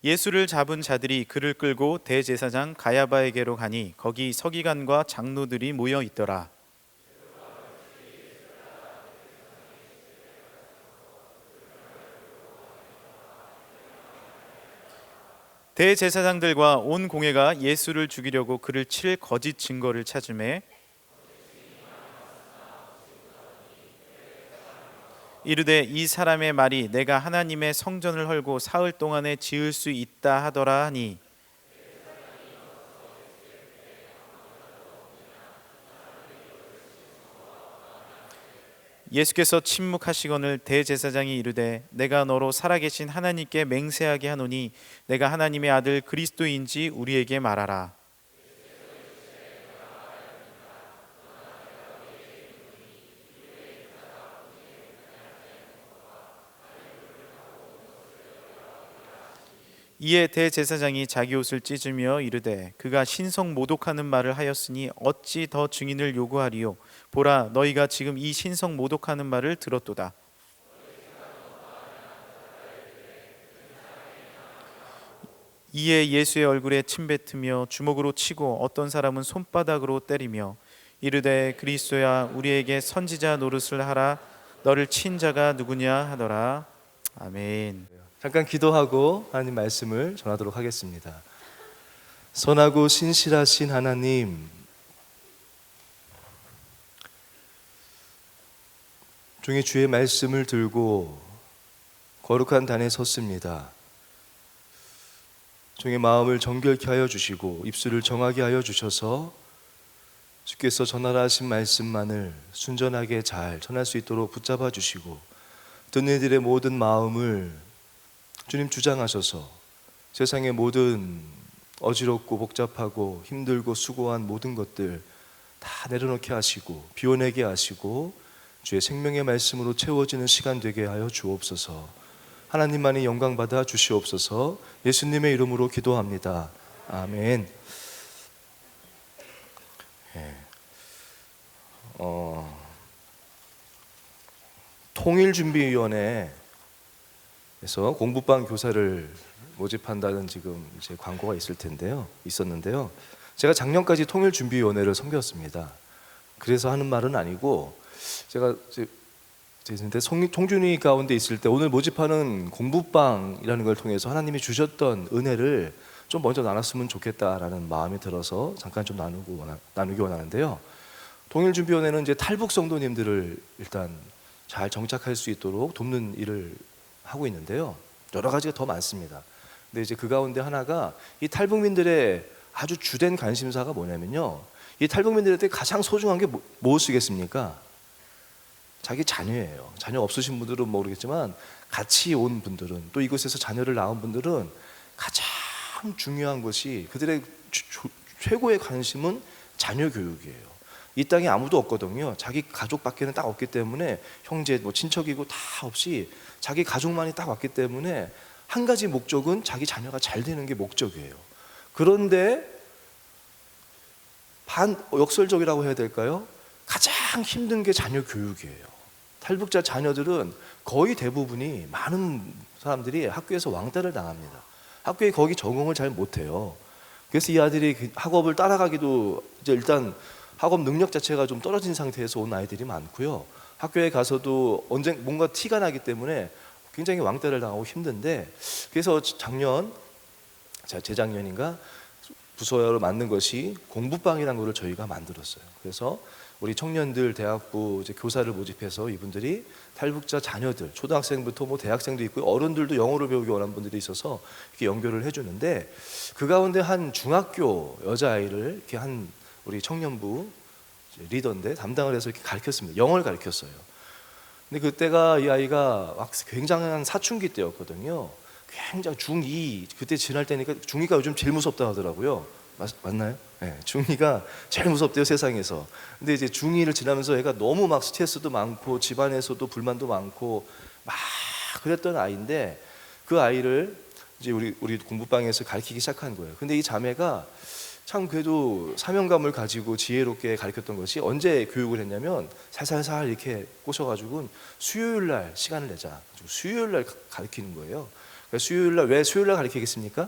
예수를 잡은 자들이 그를 끌고 대제사장 가야바에게로 가니 거기 서기관과 장로들이 모여 있더라. 대제사장들과 온 공회가 예수를 죽이려고 그를 칠 거짓 증거를 찾으매 이르되 이 사람의 말이 내가 하나님의 성전을 헐고 사흘 동안에 지을 수 있다 하더라 하니 예수께서 침묵하시거늘 대제사장이 이르되 내가 너로 살아계신 하나님께 맹세하게 하노니 내가 하나님의 아들 그리스도인지 우리에게 말하라. 이에 대제사장이 자기 옷을 찢으며 이르되 그가 신성 모독하는 말을 하였으니 어찌 더 증인을 요구하리요. 보라, 너희가 지금 이 신성 모독하는 말을 들었도다. 이에 예수의 얼굴에 침뱉으며 주먹으로 치고 어떤 사람은 손바닥으로 때리며 이르되 그리스도야 우리에게 선지자 노릇을 하라. 너를 친 자가 누구냐 하더라. 아멘. 잠깐 기도하고 하나님 말씀을 전하도록 하겠습니다. 선하고 신실하신 하나님, 종이 주의 말씀을 들고 거룩한 단에 섰습니다. 종의 마음을 정결케 하여 주시고 입술을 정하게 하여 주셔서 주께서 전하라 하신 말씀만을 순전하게 잘 전할 수 있도록 붙잡아 주시고 듣는 이들의 모든 마음을 주님 주장하셔서 세상의 모든 어지럽고 복잡하고 힘들고 수고한 모든 것들 다 내려놓게 하시고 비워내게 하시고 주의 생명의 말씀으로 채워지는 시간 되게 하여 주옵소서. 하나님만이 영광 받아 주시옵소서. 예수님의 이름으로 기도합니다. 아멘. 통일준비위원회에서 공부방 교사를 모집한다는 지금 이제 광고가 있었는데요. 제가 작년까지 통일준비위원회를 섬겼습니다. 그래서 하는 말은 아니고 제가 통준위 가운데 있을 때 오늘 모집하는 공부방이라는 걸 통해서 하나님이 주셨던 은혜를 좀 먼저 나눴으면 좋겠다라는 마음이 들어서 잠깐 좀 나누기 원하는데요. 통일준비위원회는 이제 탈북 성도님들을 일단 잘 정착할 수 있도록 돕는 일을 하고 있는데요. 여러 가지가 더 많습니다. 근데 이제 그 가운데 하나가 이 탈북민들의 아주 주된 관심사가 뭐냐면요. 이 탈북민들한테 가장 소중한 게 무엇이겠습니까? 자기 자녀예요. 자녀 없으신 분들은 모르겠지만 같이 온 분들은 또 이곳에서 자녀를 낳은 분들은 가장 중요한 것이 그들의 최고의 관심은 자녀 교육이에요. 이 땅에 아무도 없거든요. 자기 가족밖에는 딱 없기 때문에 형제, 친척이고 다 없이 자기 가족만이 딱 왔기 때문에 한 가지 목적은 자기 자녀가 잘 되는 게 목적이에요. 그런데 역설적이라고 해야 될까요? 가장 힘든 게 자녀 교육이에요. 탈북자 자녀들은 거의 대부분이 많은 사람들이 학교에서 왕따를 당합니다. 학교에 거기 적응을 잘 못해요. 그래서 이 아들이 학업을 따라가기도 이제 일단 학업 능력 자체가 좀 떨어진 상태에서 온 아이들이 많고요. 학교에 가서도 언제 뭔가 티가 나기 때문에 굉장히 왕따를 당하고 힘든데 그래서 재작년인가 부서로 만든 것이 공부방이라는 것을 저희가 만들었어요. 그래서 우리 청년들 대학부 이제 교사를 모집해서 이분들이 탈북자 자녀들 초등학생부터 대학생도 있고 어른들도 영어를 배우기 원하는 분들이 있어서 이렇게 연결을 해주는데 그 가운데 한 중학교 여자아이를 이렇게 한 우리 청년부 리더인데 담당을 해서 이렇게 가르쳤습니다. 영어를 가르쳤어요. 근데 그때가 이 아이가 굉장한 사춘기 때였거든요. 굉장히 중2 그때 지날 때니까 중2가 요즘 제일 무섭다 하더라고요. 맞나요? 네, 중2가 제일 무섭대요 세상에서. 근데 이제 중2를 지나면서 애가 너무 막 스트레스도 많고 집안에서도 불만도 많고 막 그랬던 아이인데 그 아이를 이제 우리 공부방에서 가르치기 시작한 거예요. 근데 이 자매가 참 그래도 사명감을 가지고 지혜롭게 가르쳤던 것이 언제 교육을 했냐면 살살살 이렇게 꼬셔가지고 수요일 날 시간을 내자. 수요일 날 가르치는 거예요. 수요일날 왜 수요일날 가르치겠습니까?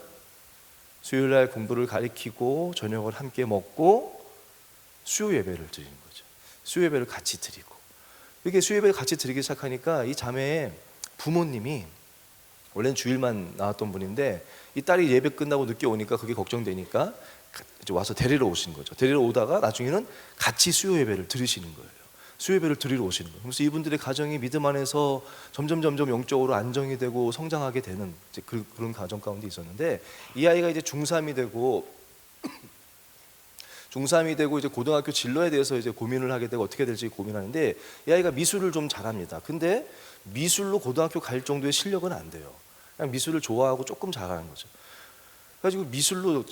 수요일날 공부를 가르치고 저녁을 함께 먹고 수요 예배를 드리는 거죠. 수요 예배를 같이 드리고, 이렇게 수요 예배를 같이 드리기 시작하니까 이 자매의 부모님이 원래는 주일만 나왔던 분인데 이 딸이 예배 끝나고 늦게 오니까 그게 걱정되니까 이제 와서 데리러 오신 거죠. 데리러 오다가 나중에는 같이 수요 예배를 드리시는 거예요. 수요 예배를 드리러 오시는 거예요. 그래서 이분들의 가정이 믿음 안에서 점점 영적으로 안정이 되고 성장하게 되는 이제 그런 가정 가운데 있었는데, 이 아이가 이제 중3이 되고 이제 고등학교 진로에 대해서 이제 고민을 하게 되고 어떻게 될지 고민하는데, 이 아이가 미술을 좀 잘합니다. 근데 미술로 고등학교 갈 정도의 실력은 안 돼요. 그냥 미술을 좋아하고 조금 잘하는 거죠. 그래가지고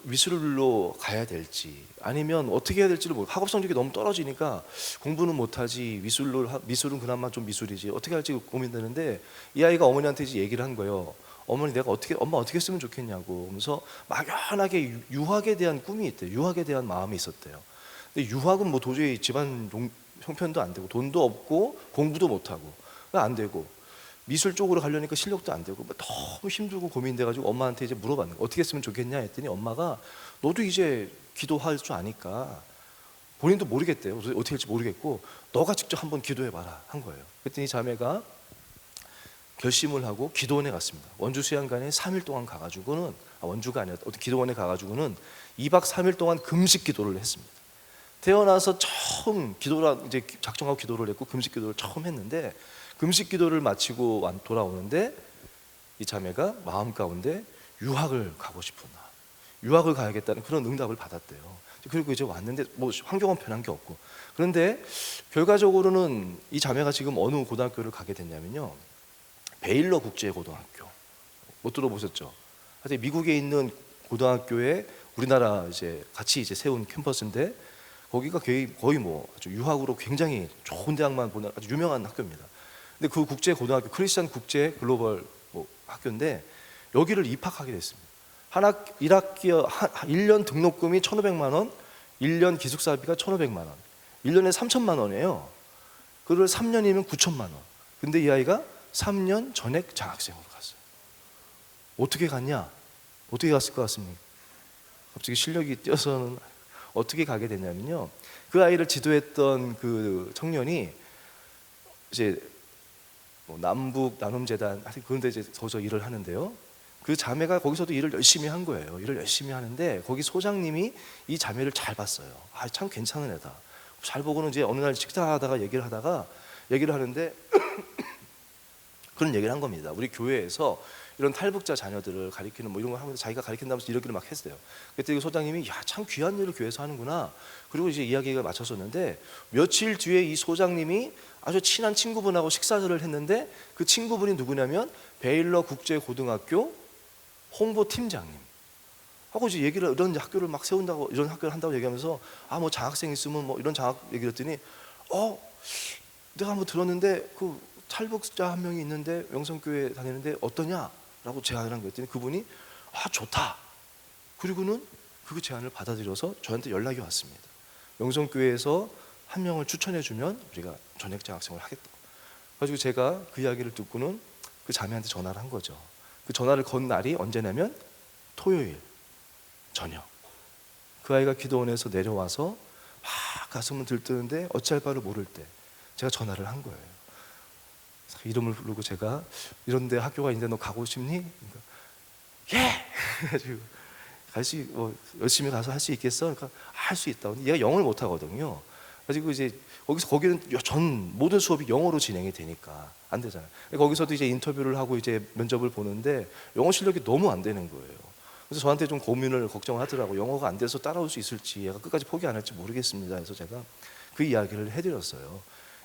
미술로 가야 될지 아니면 어떻게 해야 될지를 모르고, 학업 성적이 너무 떨어지니까 공부는 못하지 미술은 그나마 좀 미술이지 어떻게 할지 고민되는데, 이 아이가 어머니한테 이제 얘기를 한 거예요. 어머니, 엄마 어떻게 했으면 좋겠냐고. 그러면서 막연하게 유학에 대한 꿈이 있대요. 유학에 대한 마음이 있었대요. 근데 유학은 뭐 도저히 집안 형편도 안 되고 돈도 없고 공부도 못하고 안 되고, 미술 쪽으로 가려니까 실력도 안 되고 너무 힘들고 고민돼가지고 엄마한테 이제 물어봤는 거예요. 어떻게 했으면 좋겠냐 했더니 엄마가 너도 이제 기도할 줄 아니까, 본인도 모르겠대요. 어떻게 할지 모르겠고 너가 직접 한번 기도해봐라 한 거예요. 그랬더니 자매가 결심을 하고 기도원에 갔습니다. 원주 수양관에 3일 동안 가가지고는, 원주가 아니라 어디 기도원에 가가지고는 2박 3일 동안 금식 기도를 했습니다. 태어나서 처음 기도를 이제 작정하고 기도를 했고 금식 기도를 처음 했는데, 금식 기도를 마치고 돌아오는데 이 자매가 마음 가운데 유학을 가고 싶구나, 유학을 가야겠다는 그런 응답을 받았대요. 그리고 이제 왔는데 뭐 환경은 변한 게 없고, 그런데 결과적으로는 이 자매가 지금 어느 고등학교를 가게 됐냐면요, 베일러 국제고등학교. 못 들어보셨죠? 하여튼 미국에 있는 고등학교에 우리나라 이제 같이 이제 세운 캠퍼스인데, 거기가 거의 뭐 아주 유학으로 굉장히 좋은 대학만 보는 아주 유명한 학교입니다. 근데 그 국제 고등학교, 크리스천 국제 글로벌 뭐 학교인데 여기를 입학하게 됐습니다. 1년 등록금이 1,500만 원, 1년 기숙사비가 1,500만 원, 1년에 3,000만 원이에요. 그걸 3년이면 9,000만 원. 근데 이 아이가 3년 전액 장학생으로 갔어요. 어떻게 갔냐? 어떻게 갔을 것 같습니까? 갑자기 실력이 뛰어서는 어떻게 가게 됐냐면요, 그 아이를 지도했던 그 청년이 이제 뭐 남북 나눔재단 그런 데 이제 거기서 일을 하는데요, 그 자매가 거기서도 일을 열심히 한 거예요. 일을 열심히 하는데 거기 소장님이 이 자매를 잘 봤어요. 참 괜찮은 애다. 잘 보고는 이제 어느 날 식사하다가 얘기를 하는데 그런 얘기를 한 겁니다. 우리 교회에서 이런 탈북자 자녀들을 가리키는 뭐 이런 걸 하면서 자기가 가리킨다면서 이러기를 막 했어요. 그때 그 소장님이 참 귀한 일을 교회에서 하는구나. 그리고 이제 이야기가 맞췄었는데, 며칠 뒤에 이 소장님이 아주 친한 친구분하고 식사를 했는데, 그 친구분이 누구냐면 베일러 국제고등학교 홍보팀장님 하고 이제 얘기를, 이런 학교를 막 세운다고, 이런 학교를 한다고 얘기하면서 뭐 장학생 있으면 뭐 이런 장학 얘기를 했더니 내가 한번 들었는데 그 탈북자 한 명이 있는데 명성교회 다니는데 어떠냐? 라고 제안을 한 거였더니 그분이 좋다. 그리고는 그 제안을 받아들여서 저한테 연락이 왔습니다. 명성교회에서 한 명을 추천해주면 우리가 전액 장학생을 하겠다. 그래서 제가 그 이야기를 듣고는 그 자매한테 전화를 한 거죠. 그 전화를 건 날이 언제냐면 토요일 저녁, 그 아이가 기도원에서 내려와서 가슴은 들뜨는데 어찌할 바를 모를 때 제가 전화를 한 거예요. 이름을 부르고 제가 이런데 학교가 있는데 너 가고 싶니? 그러니까, 예! 열심히 가서 할 수 있겠어? 그러니까 할 수 있다. 근데 얘가 영어를 못 하거든요. 그래서 이제 거기는 모든 수업이 영어로 진행이 되니까 안 되잖아요. 거기서도 이제 인터뷰를 하고 이제 면접을 보는데 영어 실력이 너무 안 되는 거예요. 그래서 저한테 좀 걱정을 하더라고. 영어가 안 돼서 따라올 수 있을지, 얘가 끝까지 포기 안 할지 모르겠습니다. 그래서 제가 그 이야기를 해드렸어요.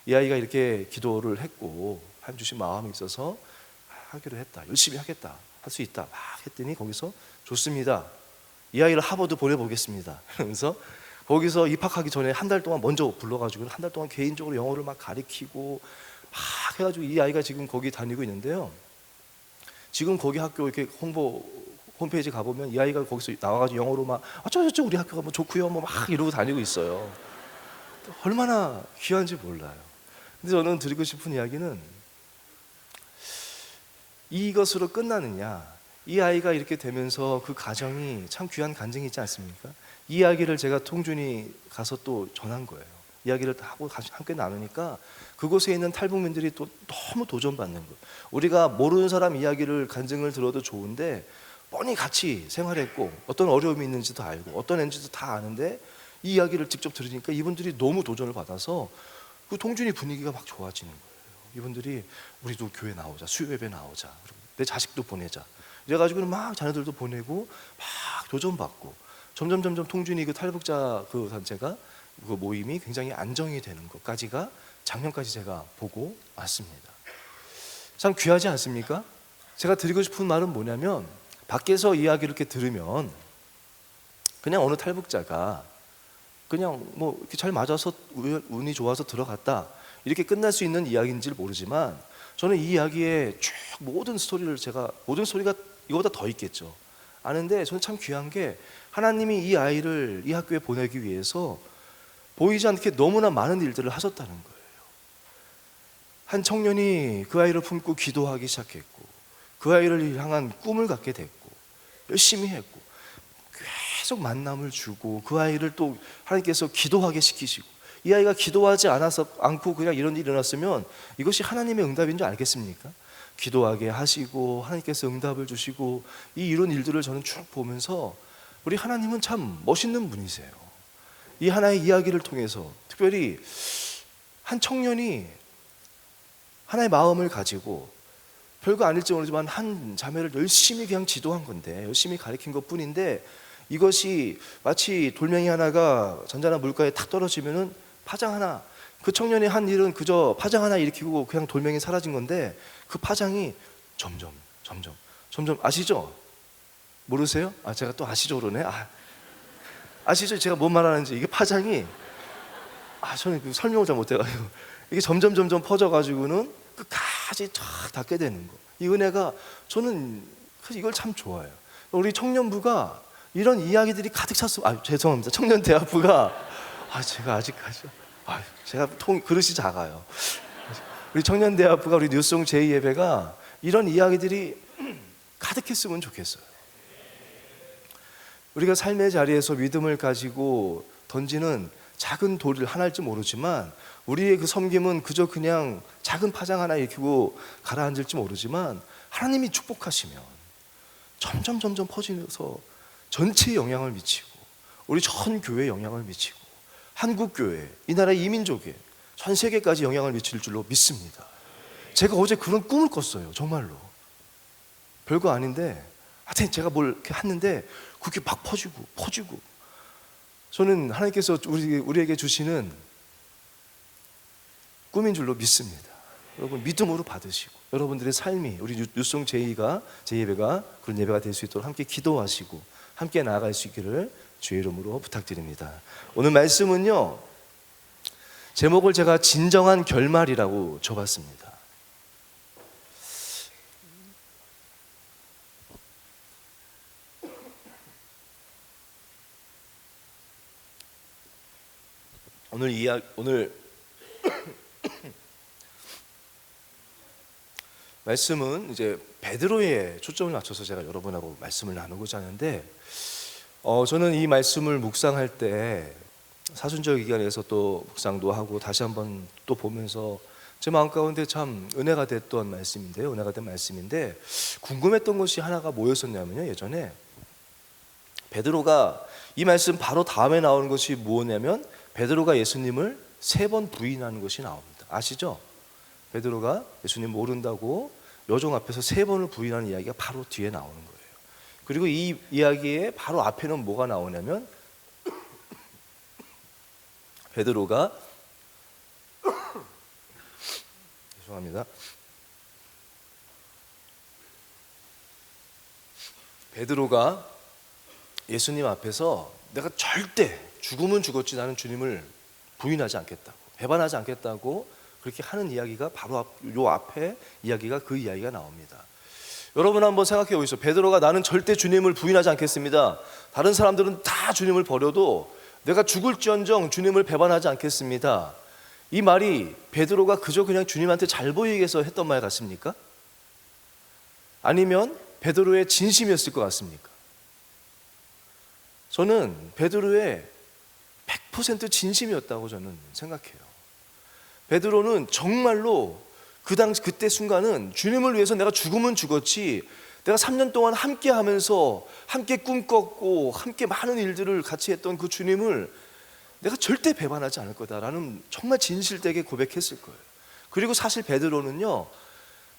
이 아이가 이렇게 기도를 했고 하나님 주신 마음이 있어서 하기로 했다. 열심히 하겠다. 할 수 있다. 막 했더니 거기서 좋습니다. 이 아이를 하버드 보내보겠습니다. 그러면서 거기서 입학하기 전에 한 달 동안 먼저 불러가지고 한 달 동안 개인적으로 영어를 막 가르치고 막 해가지고 이 아이가 지금 거기 다니고 있는데요. 지금 거기 학교 이렇게 홈페이지 가보면 이 아이가 거기서 나와가지고 영어로 막 어쩌저쩌 우리 학교가 뭐 좋고요 뭐 막 이러고 다니고 있어요. 얼마나 귀한지 몰라요. 근데 저는 드리고 싶은 이야기는 이것으로 끝나느냐, 이 아이가 이렇게 되면서 그 가정이 참 귀한 간증이 있지 않습니까? 이 이야기를 제가 통준이 가서 또 전한 거예요. 이야기를 하고 함께 나누니까 그곳에 있는 탈북민들이 또 너무 도전받는 거예요. 우리가 모르는 사람 이야기를 간증을 들어도 좋은데 뻔히 같이 생활했고 어떤 어려움이 있는지도 알고 어떤 애인지도 다 아는데 이 이야기를 직접 들으니까 이분들이 너무 도전을 받아서 그 통준이 분위기가 막 좋아지는 거예요. 이분들이 우리도 교회 나오자, 수요 예배 나오자, 내 자식도 보내자. 이래가지고는 막 자녀들도 보내고 막 도전받고 점점 통준이 그 탈북자 그 단체가 그 모임이 굉장히 안정이 되는 것까지가 작년까지 제가 보고 왔습니다. 참 귀하지 않습니까? 제가 드리고 싶은 말은 뭐냐면 밖에서 이야기를 이렇게 들으면 그냥 어느 탈북자가 그냥 뭐 이렇게 잘 맞아서 운이 좋아서 들어갔다 이렇게 끝날 수 있는 이야기인지 모르지만 저는 이 이야기에 쭉 모든 스토리가 이거보다 더 있겠죠. 아는데 저는 참 귀한 게 하나님이 이 아이를 이 학교에 보내기 위해서 보이지 않게 너무나 많은 일들을 하셨다는 거예요. 한 청년이 그 아이를 품고 기도하기 시작했고 그 아이를 향한 꿈을 갖게 됐고 열심히 했고 계속 만남을 주고 그 아이를 또 하나님께서 기도하게 시키시고 이 아이가 기도하지 않고 그냥 이런 일이 일어났으면 이것이 하나님의 응답인 줄 알겠습니까? 기도하게 하시고 하나님께서 응답을 주시고 이런 일들을 저는 쭉 보면서 우리 하나님은 참 멋있는 분이세요. 이 하나의 이야기를 통해서 특별히 한 청년이 하나의 마음을 가지고 별거 아닐지 모르지만 한 자매를 열심히 그냥 지도한 건데 열심히 가르친 것뿐인데 이것이 마치 돌멩이 하나가 잔잔한 물가에 탁 떨어지면은 파장 하나, 그 청년이 한 일은 그저 파장 하나 일으키고 그냥 돌멩이 사라진 건데 그 파장이 점점 아시죠? 모르세요? 제가 또 아시죠 그러네. 아시죠? 제가 뭔 말하는지. 이게 파장이 저는 그 설명을 잘 못해가지고 이게 점점 퍼져가지고는 끝까지 쫙 닿게 되는 거. 이 은혜가 저는 이걸 참 좋아해요. 우리 청년부가 이런 이야기들이 가득 찼어. 죄송합니다. 청년대학부가 제가 아직까지 제가 그릇이 작아요. 우리 청년대학부가 우리 뉴송 제2예배가 이런 이야기들이 가득했으면 좋겠어요. 우리가 삶의 자리에서 믿음을 가지고 던지는 작은 돌을 하나일지 모르지만 우리의 그 섬김은 그저 그냥 작은 파장 하나 일으키고 가라앉을지 모르지만 하나님이 축복하시면 점점 퍼지면서 전체에 영향을 미치고 우리 전 교회에 영향을 미치고 한국교회, 이 나라의 이민족에 전 세계까지 영향을 미칠 줄로 믿습니다. 제가 어제 그런 꿈을 꿨어요. 정말로 별거 아닌데 하여튼 제가 뭘 이렇게 했는데 그게 막 퍼지고 저는 하나님께서 우리에게 주시는 꿈인 줄로 믿습니다. 여러분 믿음으로 받으시고 여러분들의 삶이 우리 뉴송 제2예배가 그런 예배가 될 수 있도록 함께 기도하시고 함께 나아갈 수 있기를 주의 이름으로 부탁드립니다. 오늘 말씀은요, 제목을 제가 진정한 결말이라고 줘봤습니다. 오늘 말씀은 이제 베드로에 초점을 맞춰서 제가 여러분하고 말씀을 나누고자 하는데 저는 이 말씀을 묵상할 때 사순절 기간에서 또 묵상도 하고 다시 한번 또 보면서 제 마음 가운데 참 은혜가 됐던 말씀인데요. 은혜가 된 말씀인데 궁금했던 것이 하나가 뭐였었냐면요. 예전에 베드로가 이 말씀 바로 다음에 나오는 것이 뭐냐면 베드로가 예수님을 3번 부인하는 것이 나옵니다. 아시죠? 베드로가 예수님 모른다고 여종 앞에서 3번을 부인하는 이야기가 바로 뒤에 나오는 거예요. 그리고 이 이야기의 바로 앞에는 뭐가 나오냐면 베드로가 죄송합니다. 베드로가 예수님 앞에서 내가 절대 죽으면 죽었지 나는 주님을 부인하지 않겠다고 배반하지 않겠다고 그렇게 하는 이야기가 바로 요 앞에 이야기가 그 이야기가 나옵니다. 여러분 한번 생각해 보시죠. 베드로가 나는 절대 주님을 부인하지 않겠습니다. 다른 사람들은 다 주님을 버려도 내가 죽을지언정 주님을 배반하지 않겠습니다. 이 말이 베드로가 그저 그냥 주님한테 잘 보이기 위해서 했던 말 같습니까? 아니면 베드로의 진심이었을 것 같습니까? 저는 베드로의 100% 진심이었다고 저는 생각해요. 베드로는 정말로 그때 순간은 주님을 위해서 내가 죽으면 죽었지, 내가 3년 동안 함께 하면서 함께 꿈꿨고 함께 많은 일들을 같이 했던 그 주님을 내가 절대 배반하지 않을 거다라는 정말 진실되게 고백했을 거예요. 그리고 사실 베드로는요,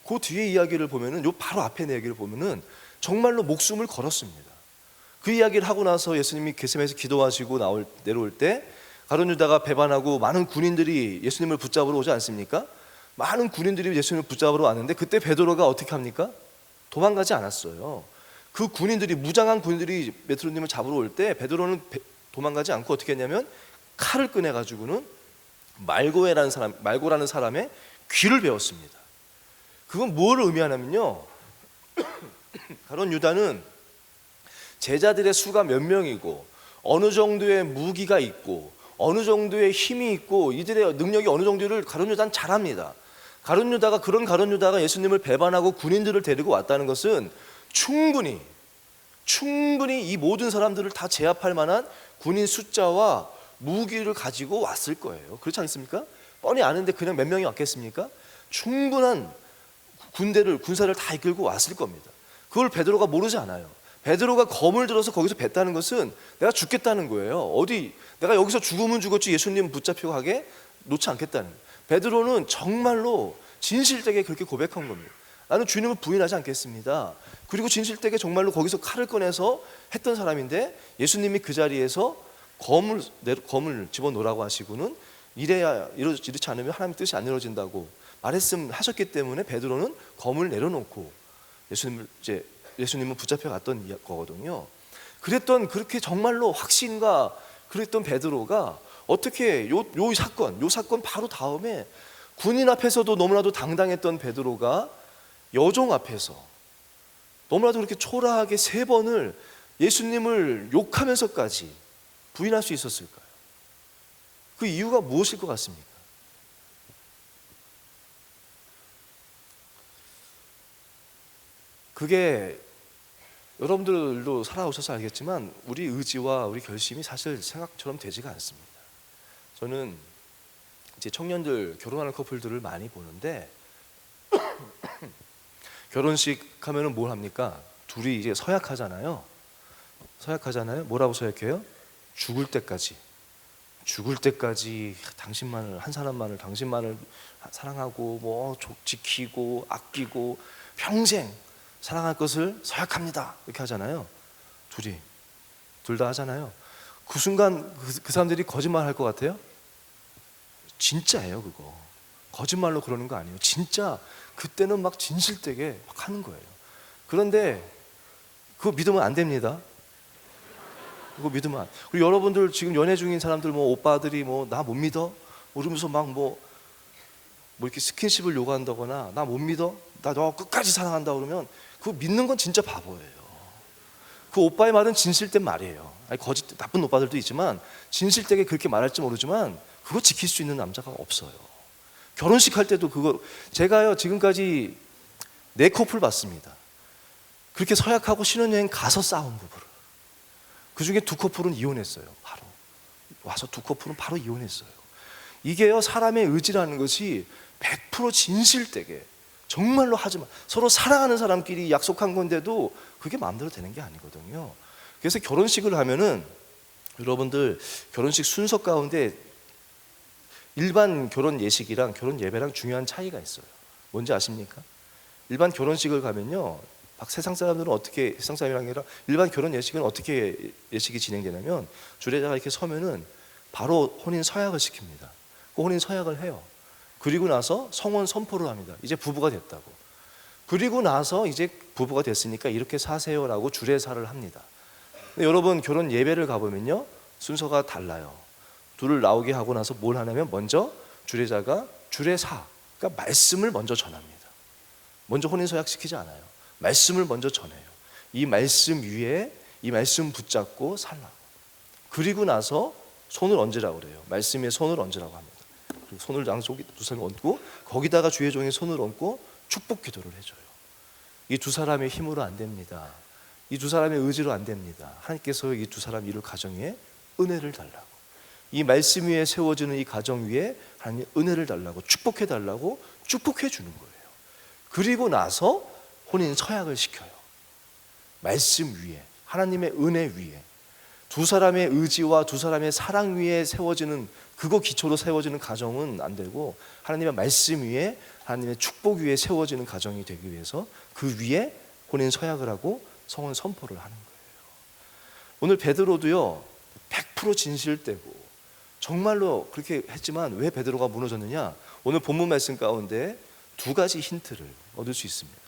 그 뒤에 이야기를 보면은, 요 바로 앞에 이야기를 보면은 정말로 목숨을 걸었습니다. 그 이야기를 하고 나서 예수님이 겟세마네에서 기도하시고 내려올 때 가룟 유다가 배반하고 많은 군인들이 예수님을 붙잡으러 오지 않습니까? 많은 군인들이 예수님을 붙잡으러 왔는데 그때 베드로가 어떻게 합니까? 도망가지 않았어요. 그 군인들이, 무장한 군인들이 예수님을 잡으러 올 때 베드로는 도망가지 않고 어떻게 했냐면 칼을 꺼내가지고는 말고라는 사람의 귀를 베었습니다. 그건 뭘 의미하냐면요, 가룟 유다는 제자들의 수가 몇 명이고 어느 정도의 무기가 있고 어느 정도의 힘이 있고 이들의 능력이 어느 정도를 가룟 유다는 잘 압니다. 가룟 유다가 예수님을 배반하고 군인들을 데리고 왔다는 것은 충분히 이 모든 사람들을 다 제압할 만한 군인 숫자와 무기를 가지고 왔을 거예요. 그렇지 않습니까? 뻔히 아는데 그냥 몇 명이 왔겠습니까? 충분한 군사를 다 이끌고 왔을 겁니다. 그걸 베드로가 모르지 않아요. 베드로가 검을 들어서 거기서 뱉다는 것은 내가 죽겠다는 거예요. 내가 여기서 죽으면 죽었지 예수님 붙잡혀 가게 놓지 않겠다는 거예요. 베드로는 정말로 진실되게 그렇게 고백한 겁니다. 나는 주님을 부인하지 않겠습니다. 그리고 진실되게 정말로 거기서 칼을 꺼내서 했던 사람인데 예수님이 그 자리에서 검을 집어넣으라고 하시고는 이렇지 않으면 하나님의 뜻이 안 이루어진다고 하셨기 때문에 베드로는 검을 내려놓고 예수님은 붙잡혀 갔던 거거든요. 그렇게 정말로 확신과 그랬던 베드로가 어떻게 요 사건 바로 다음에 군인 앞에서도 너무나도 당당했던 베드로가 여종 앞에서 너무나도 그렇게 초라하게 3번을 예수님을 욕하면서까지 부인할 수 있었을까요? 그 이유가 무엇일 것 같습니까? 그게 여러분들도 살아오셔서 알겠지만 우리 의지와 우리 결심이 사실 생각처럼 되지가 않습니다. 저는 이제 청년들, 결혼하는 커플들을 많이 보는데 결혼식 하면은 뭘 합니까? 둘이 이제 서약하잖아요. 뭐라고 서약해요? 죽을 때까지 한 사람만을 당신만을 사랑하고 뭐 지키고 아끼고 평생 사랑할 것을 서약합니다. 이렇게 하잖아요. 둘 다 하잖아요. 그 순간 그 사람들이 거짓말 할 것 같아요? 진짜예요. 그거 거짓말로 그러는 거 아니에요. 진짜 그때는 막 진실되게 막 하는 거예요. 그런데 그거 믿으면 안 됩니다. 그리고 여러분들 지금 연애 중인 사람들, 뭐 오빠들이 뭐 나 못 믿어? 이러면서 막 뭐 이렇게 스킨십을 요구한다거나 나 못 믿어? 나 너 끝까지 사랑한다 그러면 그거 믿는 건 진짜 바보예요. 그 오빠의 말은 진실된 말이에요. 나쁜 오빠들도 있지만 진실되게 그렇게 말할지 모르지만 그거 지킬 수 있는 남자가 없어요. 결혼식 할 때도 제가요 지금까지 4커플 봤습니다. 그렇게 서약하고 신혼여행 가서 싸운 부부를. 그 중에 2커플은 이혼했어요. 바로 와서 2커플은 바로 이혼했어요. 이게요, 사람의 의지라는 것이 100% 진실되게 정말로 하지만 서로 사랑하는 사람끼리 약속한 건데도 그게 마음대로 되는 게 아니거든요. 그래서 결혼식을 하면은 여러분들 결혼식 순서 가운데 일반 결혼 예식이랑 결혼 예배랑 중요한 차이가 있어요. 뭔지 아십니까? 일반 결혼식을 가면요, 세상 사람들은 세상 사람이란 게 아니라 일반 결혼 예식은 어떻게 예식이 진행되냐면 주례자가 이렇게 서면은 바로 혼인 서약을 시킵니다. 그 혼인 서약을 해요. 그리고 나서 성혼 선포를 합니다. 이제 부부가 됐다고. 그리고 나서 이제 부부가 됐으니까 이렇게 사세요라고 주례사를 합니다. 근데 여러분 결혼 예배를 가보면요, 순서가 달라요. 둘을 나오게 하고 나서 뭘 하냐면 먼저 주례자가 그러니까 말씀을 먼저 전합니다. 먼저 혼인 서약 시키지 않아요. 말씀을 먼저 전해요. 이 말씀 위에 이 말씀 붙잡고 살라고. 그리고 나서 손을 얹으라고 그래요. 말씀에 손을 얹으라고 합니다. 그리고 손을 양쪽에 두 손을 얹고 거기다가 주의 종의 손을 얹고 축복 기도를 해줘요. 이 두 사람의 힘으로 안 됩니다. 이 두 사람의 의지로 안 됩니다. 하나님께서 이 두 사람 이룰 가정에 은혜를 달라고, 이 말씀 위에 세워지는 이 가정 위에 하나님 은혜를 달라고, 축복해 달라고 축복해 주는 거예요. 그리고 나서 혼인 서약을 시켜요. 말씀 위에, 하나님의 은혜 위에, 두 사람의 의지와 두 사람의 사랑 위에 세워지는, 그거 기초로 세워지는 가정은 안 되고 하나님의 말씀 위에, 하나님의 축복 위에 세워지는 가정이 되기 위해서 그 위에 혼인 서약을 하고 성혼 선포를 하는 거예요. 오늘 베드로도요 100% 진실되고 정말로 그렇게 했지만 왜 베드로가 무너졌느냐, 오늘 본문 말씀 가운데 두 가지 힌트를 얻을 수 있습니다.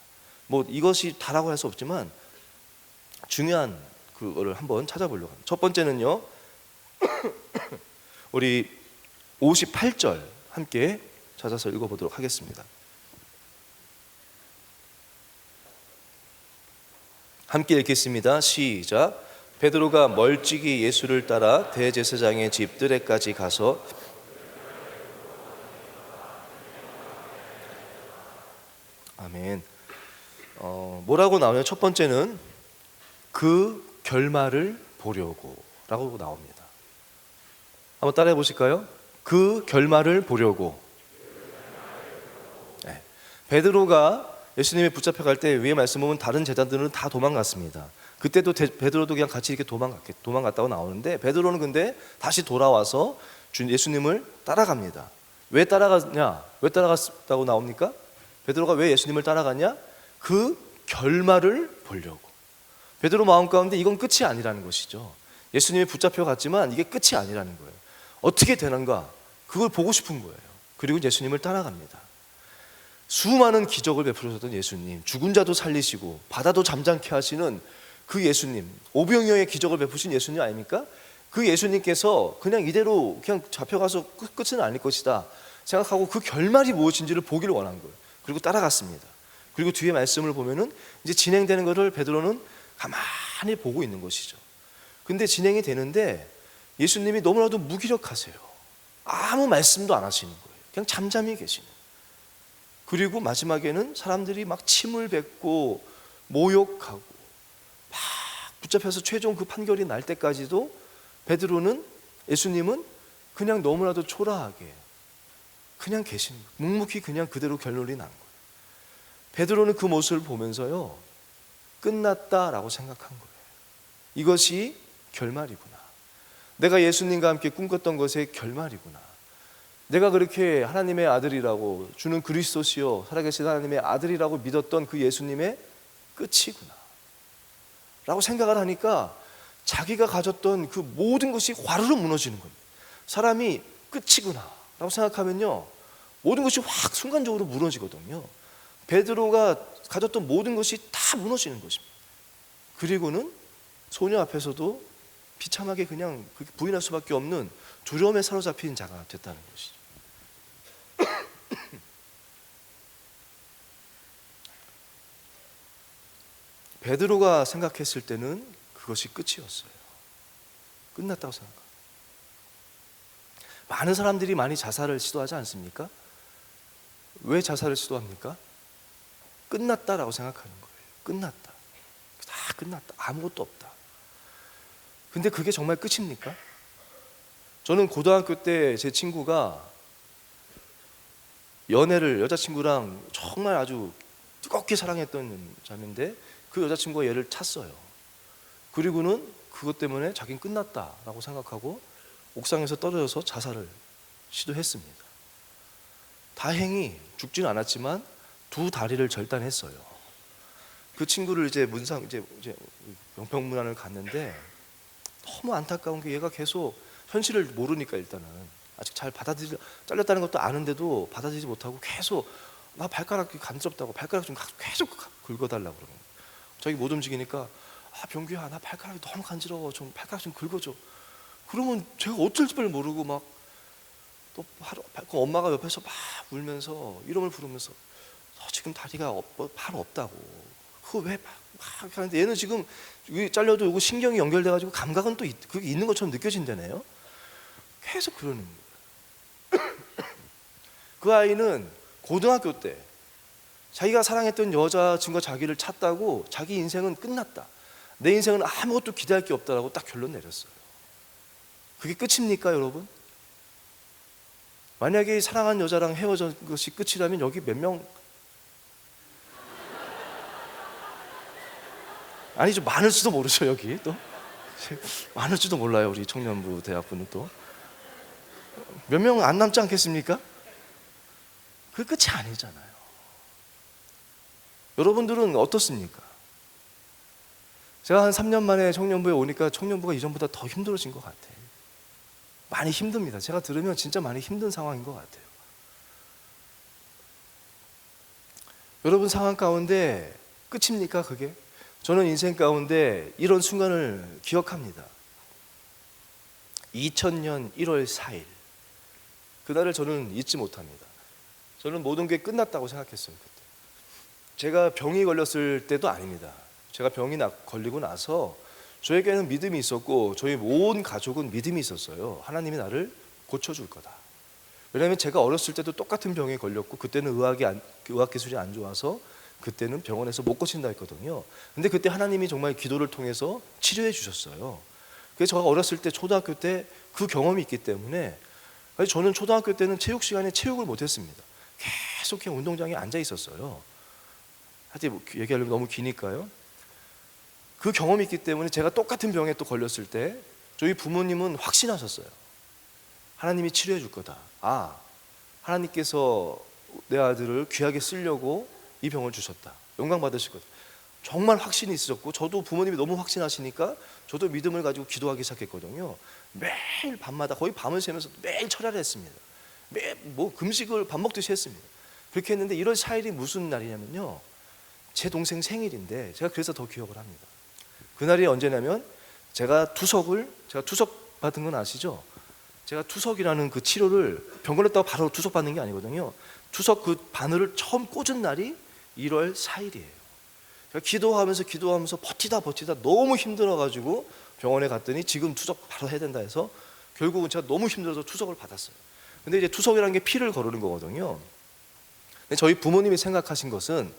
뭐 이것이 다라고 할 수 없지만 중요한 그거를 한번 찾아보려고 합니다. 첫 번째는요, 우리 58절 함께 찾아서 읽어보도록 하겠습니다. 함께 읽겠습니다. 시작. 베드로가 멀찍이 예수를 따라 대제사장의 집 뜰에까지 가서 아멘. 뭐라고 나오냐? 첫 번째는 그 결말을 보려고 라고 나옵니다. 한번 따라해 보실까요? 그 결말을 보려고. 네. 베드로가 예수님이 붙잡혀갈 때 위에 말씀 보면 다른 제자들은 다 도망갔습니다. 그때도 베드로도 그냥 같이 이렇게 도망갔다고 나오는데, 베드로는 근데 다시 돌아와서 예수님을 따라갑니다. 왜 따라갔냐? 왜 따라갔다고 나옵니까? 베드로가 왜 예수님을 따라갔냐? 그 결말을 보려고. 베드로 마음 가운데 이건 끝이 아니라는 것이죠. 예수님이 붙잡혀갔지만 이게 끝이 아니라는 거예요. 어떻게 되는가? 그걸 보고 싶은 거예요. 그리고 예수님을 따라갑니다. 수많은 기적을 베푸셨던 예수님, 죽은 자도 살리시고 바다도 잠잠케 하시는 그 예수님, 오병이어의 기적을 베푸신 예수님 아닙니까? 그 예수님께서 그냥 이대로 그냥 잡혀가서 끝은 아닐 것이다 생각하고 그 결말이 무엇인지를 보기를 원한 거예요. 그리고 따라갔습니다. 그리고 뒤에 말씀을 보면은 이제 진행되는 것을 베드로는 가만히 보고 있는 것이죠. 근데 진행이 되는데 예수님이 너무나도 무기력하세요. 아무 말씀도 안 하시는 거예요. 그냥 잠잠히 계시는. 그리고 마지막에는 사람들이 막 침을 뱉고 모욕하고 막 붙잡혀서 최종 그 판결이 날 때까지도 베드로는, 예수님은 그냥 너무나도 초라하게 그냥 계시는 거예요. 묵묵히 그냥 그대로 결론이 난 거예요. 베드로는 그 모습을 보면서요, 끝났다라고 생각한 거예요. 이것이 결말이구나. 내가 예수님과 함께 꿈꿨던 것의 결말이구나. 내가 그렇게 하나님의 아들이라고, 주는 그리스도시요 살아계신 하나님의 아들이라고 믿었던 그 예수님의 끝이구나 라고 생각을 하니까 자기가 가졌던 그 모든 것이 화르르 무너지는 겁니다. 사람이 끝이구나 라고 생각하면요, 모든 것이 확 순간적으로 무너지거든요. 베드로가 가졌던 모든 것이 다 무너지는 것입니다. 그리고는 소녀 앞에서도 비참하게 그냥 부인할 수밖에 없는 두려움에 사로잡힌 자가 됐다는 것이죠. 베드로가 생각했을 때는 그것이 끝이었어요. 끝났다고 생각합니다. 많은 사람들이 많이 자살을 시도하지 않습니까? 왜 자살을 시도합니까? 끝났다라고 생각하는 거예요. 끝났다. 다 끝났다. 아무것도 없다. 근데 그게 정말 끝입니까? 저는 고등학교 때 제 친구가 연애를, 여자친구랑 정말 아주 뜨겁게 사랑했던 자매인데 그 여자친구가 얘를 찼어요. 그리고는 그것 때문에 자기는 끝났다라고 생각하고 옥상에서 떨어져서 자살을 시도했습니다. 다행히 죽지는 않았지만 두 다리를 절단했어요. 그 친구를 이제 명평문안을 갔는데 너무 안타까운 게 얘가 계속 현실을 모르니까, 일단은 아직 잘 잘렸다는 것도 아는데도 받아들이지 못하고 계속 나 발가락이 간지럽다고 발가락 좀 계속 긁어달라고 그러는 거예요. 자기 못 움직이니까 병규야 나 발가락이 너무 간지러워, 좀 발가락 좀 긁어줘. 그러면 제가 어쩔 줄 모르고 막 또 엄마가 옆에서 막 울면서 이름을 부르면서 지금 다리가 발 없다고. 그거 왜 막 하는데 얘는 지금 잘려도 이거 신경이 연결돼가지고 감각은 또 그게 있는 것처럼 느껴진다네요. 계속 그러는 거예요. 그 아이는 고등학교 때 자기가 사랑했던 여자친구가 자기를 찾다고 자기 인생은 끝났다, 내 인생은 아무것도 기대할 게 없다라고 딱 결론 내렸어요. 그게 끝입니까 여러분? 만약에 사랑한 여자랑 헤어진 것이 끝이라면 여기 몇 명, 아니 좀 많을지도 모르죠. 여기 또 많을지도 몰라요. 우리 청년부 대학부는 또 몇 명 안 남지 않겠습니까? 그 끝이 아니잖아요. 여러분들은 어떻습니까? 제가 한 3년 만에 청년부에 오니까 청년부가 이전보다 더 힘들어진 것 같아요. 많이 힘듭니다. 제가 들으면 진짜 많이 힘든 상황인 것 같아요. 여러분 상황 가운데 끝입니까 그게? 저는 인생 가운데 이런 순간을 기억합니다. 2000년 1월 4일 그날을 저는 잊지 못합니다. 저는 모든 게 끝났다고 생각했어요. 그때 제가 병이 걸렸을 때도 아닙니다. 제가 병이 걸리고 나서 저에게는 믿음이 있었고 저희 온 가족은 믿음이 있었어요. 하나님이 나를 고쳐줄 거다. 왜냐하면 제가 어렸을 때도 똑같은 병에 걸렸고 그때는 의학 기술이 안 좋아서 그때는 병원에서 못 고친다 했거든요. 근데 그때 하나님이 정말 기도를 통해서 치료해 주셨어요. 그래서 제가 어렸을 때 초등학교 때 그 경험이 있기 때문에 저는 초등학교 때는 체육 시간에 체육을 못 했습니다. 계속 그냥 운동장에 앉아 있었어요. 하여튼 뭐 얘기하려면 너무 기니까요. 그 경험이 있기 때문에 제가 똑같은 병에 또 걸렸을 때 저희 부모님은 확신하셨어요. 하나님이 치료해 줄 거다. 아, 하나님께서 내 아들을 귀하게 쓰려고 이 병을 주셨다. 영광 받으실 거다. 정말 확신이 있으셨고 저도 부모님이 너무 확신하시니까 저도 믿음을 가지고 기도하기 시작했거든요. 매일 밤마다 거의 밤을 새면서 매일 철야를 했습니다. 매일 뭐 금식을 밥 먹듯이 했습니다. 그렇게 했는데 1월 4일이 무슨 날이냐면요, 제 동생 생일인데 제가 그래서 더 기억을 합니다. 그날이 언제냐면 제가 투석 받은 건 아시죠? 제가 투석이라는 그 치료를 병 걸렸다고 바로 투석 받는 게 아니거든요. 투석 그 바늘을 처음 꽂은 날이 1월 4일이에요. 제가 기도하면서 버티다 너무 힘들어가지고 병원에 갔더니 지금 투석 바로 해야 된다 해서 결국은 제가 너무 힘들어서 투석을 받았어요. 근데 이제 투석이라는 게 피를 거르는 거거든요. 근데 저희 부모님이 생각하신 것은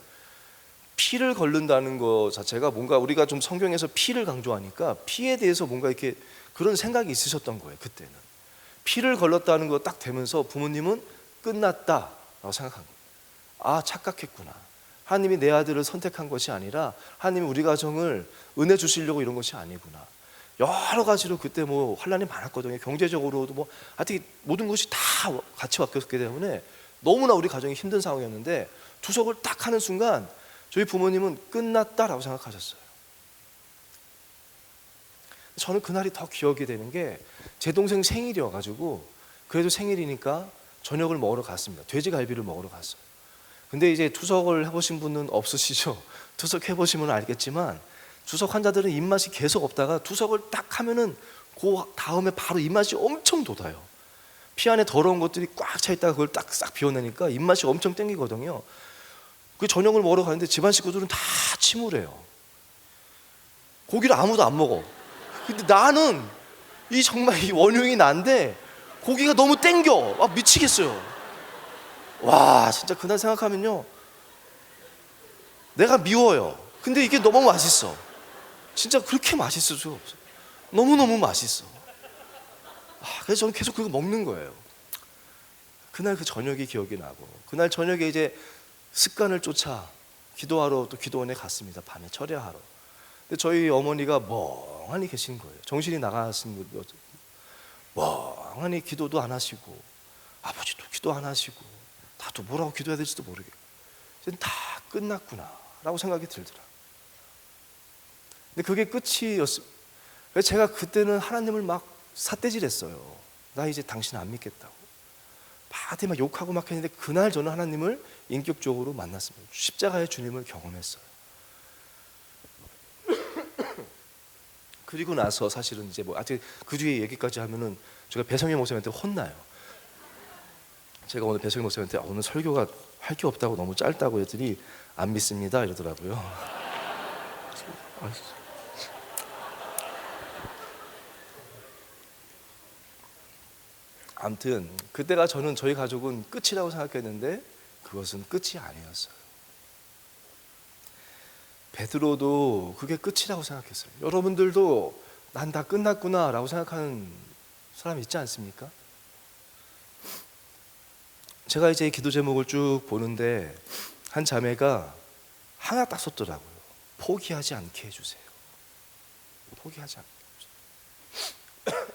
피를 거른다는 것 자체가 뭔가 우리가 좀 성경에서 피를 강조하니까 피에 대해서 뭔가 이렇게 그런 생각이 있으셨던 거예요. 그때는 피를 걸렀다는 거 딱 되면서 부모님은 끝났다라고 생각한 거예요. 아, 착각했구나. 하나님이 내 아들을 선택한 것이 아니라 하나님이 우리 가정을 은혜 주시려고 이런 것이 아니구나. 여러 가지로 그때 뭐 환란이 많았거든요. 경제적으로도 뭐 하여튼 모든 것이 다 같이 바뀌었기 때문에 너무나 우리 가정이 힘든 상황이었는데 투석을 딱 하는 순간 저희 부모님은 끝났다라고 생각하셨어요. 저는 그날이 더 기억이 되는 게 제 동생 생일이어가지고 그래도 생일이니까 저녁을 먹으러 갔습니다. 돼지갈비를 먹으러 갔어요. 근데 이제 투석을 해보신 분은 없으시죠? 투석 해보시면 알겠지만 투석 환자들은 입맛이 계속 없다가 투석을 딱 하면은 그 다음에 바로 입맛이 엄청 돋아요. 피 안에 더러운 것들이 꽉 차 있다가 그걸 딱 싹 비워내니까 입맛이 엄청 땡기거든요. 그 저녁을 먹으러 가는데 집안 식구들은 다 침울해요. 고기를 아무도 안 먹어. 근데 나는 정말 이 원흉이 난데 고기가 너무 땡겨. 아, 미치겠어요. 와, 진짜 그날 생각하면요, 내가 미워요. 근데 이게 너무 맛있어. 진짜 그렇게 맛있을 수가 없어. 너무너무 맛있어. 그래서 저는 계속 그거 먹는 거예요. 그날 그 저녁이 기억이 나고 그날 저녁에 이제 습관을 쫓아 기도하러 또 기도원에 갔습니다. 밤에 철야하러. 근데 저희 어머니가 멍하니 계신 거예요. 정신이 나가신 분이 멍하니 기도도 안 하시고 아버지도 기도 안 하시고 나도 뭐라고 기도해야 될지도 모르겠고 이제 다 끝났구나 라고 생각이 들더라. 근데 그게 끝이었습니다. 그래서 제가 그때는 하나님을 막 삿대질했어요. 나 이제 당신 안 믿겠다고 바한테 막 욕하고 막 했는데 그날 저는 하나님을 인격적으로 만났습니다. 십자가의 주님을 경험했어요. 그리고 나서 사실은 이제 뭐 아직 그 뒤에 얘기까지 하면은 제가 배성희 목사님한테 혼나요. 제가 오늘 배성희 목사님한테 오늘 설교가 할 게 없다고 너무 짧다고 했더니 안 믿습니다 이러더라고요. 아무튼 그때가 저는 저희 가족은 끝이라고 생각했는데 그것은 끝이 아니었어요. 베드로도 그게 끝이라고 생각했어요. 여러분들도 난 다 끝났구나 라고 생각하는 사람 있지 않습니까? 제가 이제 이 기도 제목을 쭉 보는데 한 자매가 하나 딱 썼더라고요. 포기하지 않게 해주세요. 포기하지 않게 해주세요.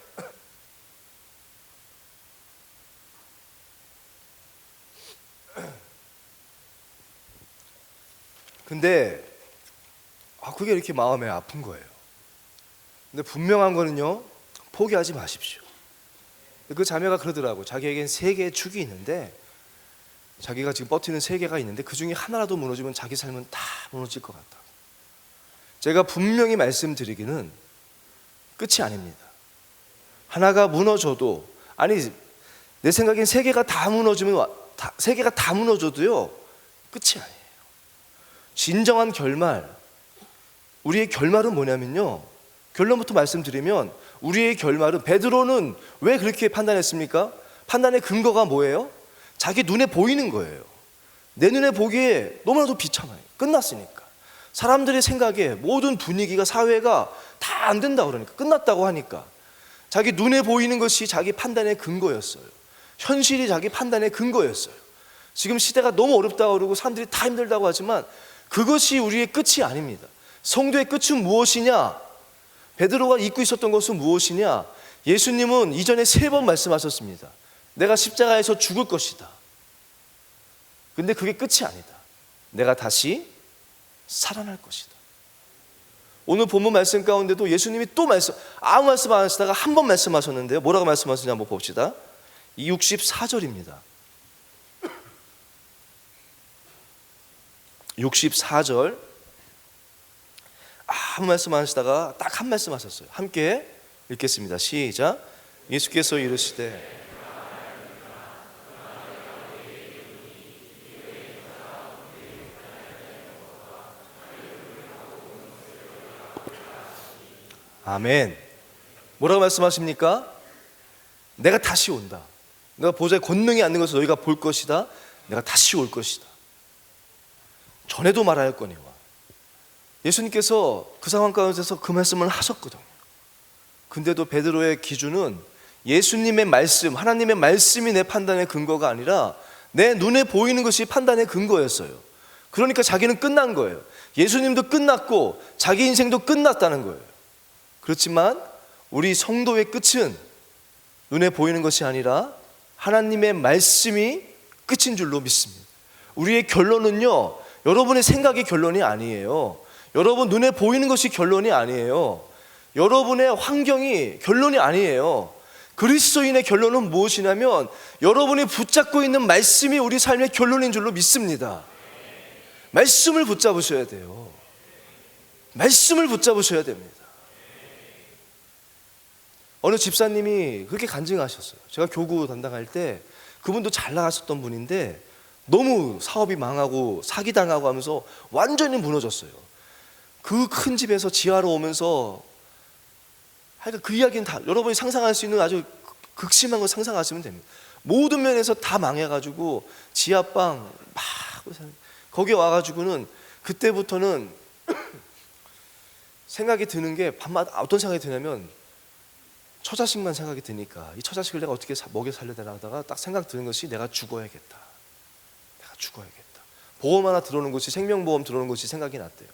근데 그게 이렇게 마음에 아픈 거예요. 근데 분명한 거는요, 포기하지 마십시오. 그 자매가 그러더라고. 자기에겐 3개의 축이 있는데, 자기가 지금 버티는 3개가 있는데 그 중에 하나라도 무너지면 자기 삶은 다 무너질 것 같다. 제가 분명히 말씀드리기는 끝이 아닙니다. 하나가 무너져도, 아니 내 생각엔 3개가 다 무너지면 3개가 다 무너져도요, 끝이 아니에요. 진정한 결말, 우리의 결말은 뭐냐면요, 결론부터 말씀드리면 우리의 결말은, 베드로는 왜 그렇게 판단했습니까? 판단의 근거가 뭐예요? 자기 눈에 보이는 거예요. 내 눈에 보기에 너무나도 비참해요. 끝났으니까. 사람들의 생각에 모든 분위기가, 사회가 다 안 된다고 그러니까, 끝났다고 하니까 자기 눈에 보이는 것이 자기 판단의 근거였어요. 현실이 자기 판단의 근거였어요. 지금 시대가 너무 어렵다고 그러고 사람들이 다 힘들다고 하지만 그것이 우리의 끝이 아닙니다. 성도의 끝은 무엇이냐? 베드로가 잊고 있었던 것은 무엇이냐? 예수님은 이전에 3번 말씀하셨습니다. 내가 십자가에서 죽을 것이다. 근데 그게 끝이 아니다. 내가 다시 살아날 것이다. 오늘 본문 말씀 가운데도 예수님이 또 아무 말씀 안 하시다가 한 번 말씀하셨는데요. 뭐라고 말씀하시는지 한번 봅시다. 64절입니다. 64절. 아무 말씀 안 하시다가 딱 한 말씀 하셨어요. 함께 읽겠습니다. 시작. 예수께서 이르시되 아멘. 뭐라고 말씀하십니까? 내가 다시 온다. 내가 보좌에 권능이 앉는 것을 너희가 볼 것이다. 내가 다시 올 것이다. 전에도 말하였거니와. 예수님께서 그 상황 가운데서 그 말씀을 하셨거든요. 근데도 베드로의 기준은 예수님의 말씀, 하나님의 말씀이 내 판단의 근거가 아니라 내 눈에 보이는 것이 판단의 근거였어요. 그러니까 자기는 끝난 거예요. 예수님도 끝났고 자기 인생도 끝났다는 거예요. 그렇지만 우리 성도의 끝은 눈에 보이는 것이 아니라 하나님의 말씀이 끝인 줄로 믿습니다. 우리의 결론은요, 여러분의 생각이 결론이 아니에요. 여러분 눈에 보이는 것이 결론이 아니에요. 여러분의 환경이 결론이 아니에요. 그리스도인의 결론은 무엇이냐면 여러분이 붙잡고 있는 말씀이 우리 삶의 결론인 줄로 믿습니다. 말씀을 붙잡으셔야 돼요. 말씀을 붙잡으셔야 됩니다. 어느 집사님이 그렇게 간증하셨어요. 제가 교구 담당할 때 그분도 잘 나가셨던 분인데 너무 사업이 망하고 사기당하고 하면서 완전히 무너졌어요. 그 큰 집에서 지하로 오면서, 하여튼 그 이야기는 다 여러분이 상상할 수 있는 아주 극심한 거 상상하시면 됩니다. 모든 면에서 다 망해가지고 지하방 막 거기 와가지고는 그때부터는 생각이 드는 게 밤마다 어떤 생각이 드냐면 처자식만 생각이 드니까 이 처자식을 내가 어떻게 먹여 살려야 되나 하다가 딱 생각 드는 것이 내가 죽어야겠다. 내가 죽어야겠다. 보험 하나 들어오는 것이, 생명보험 들어오는 것이 생각이 났대요.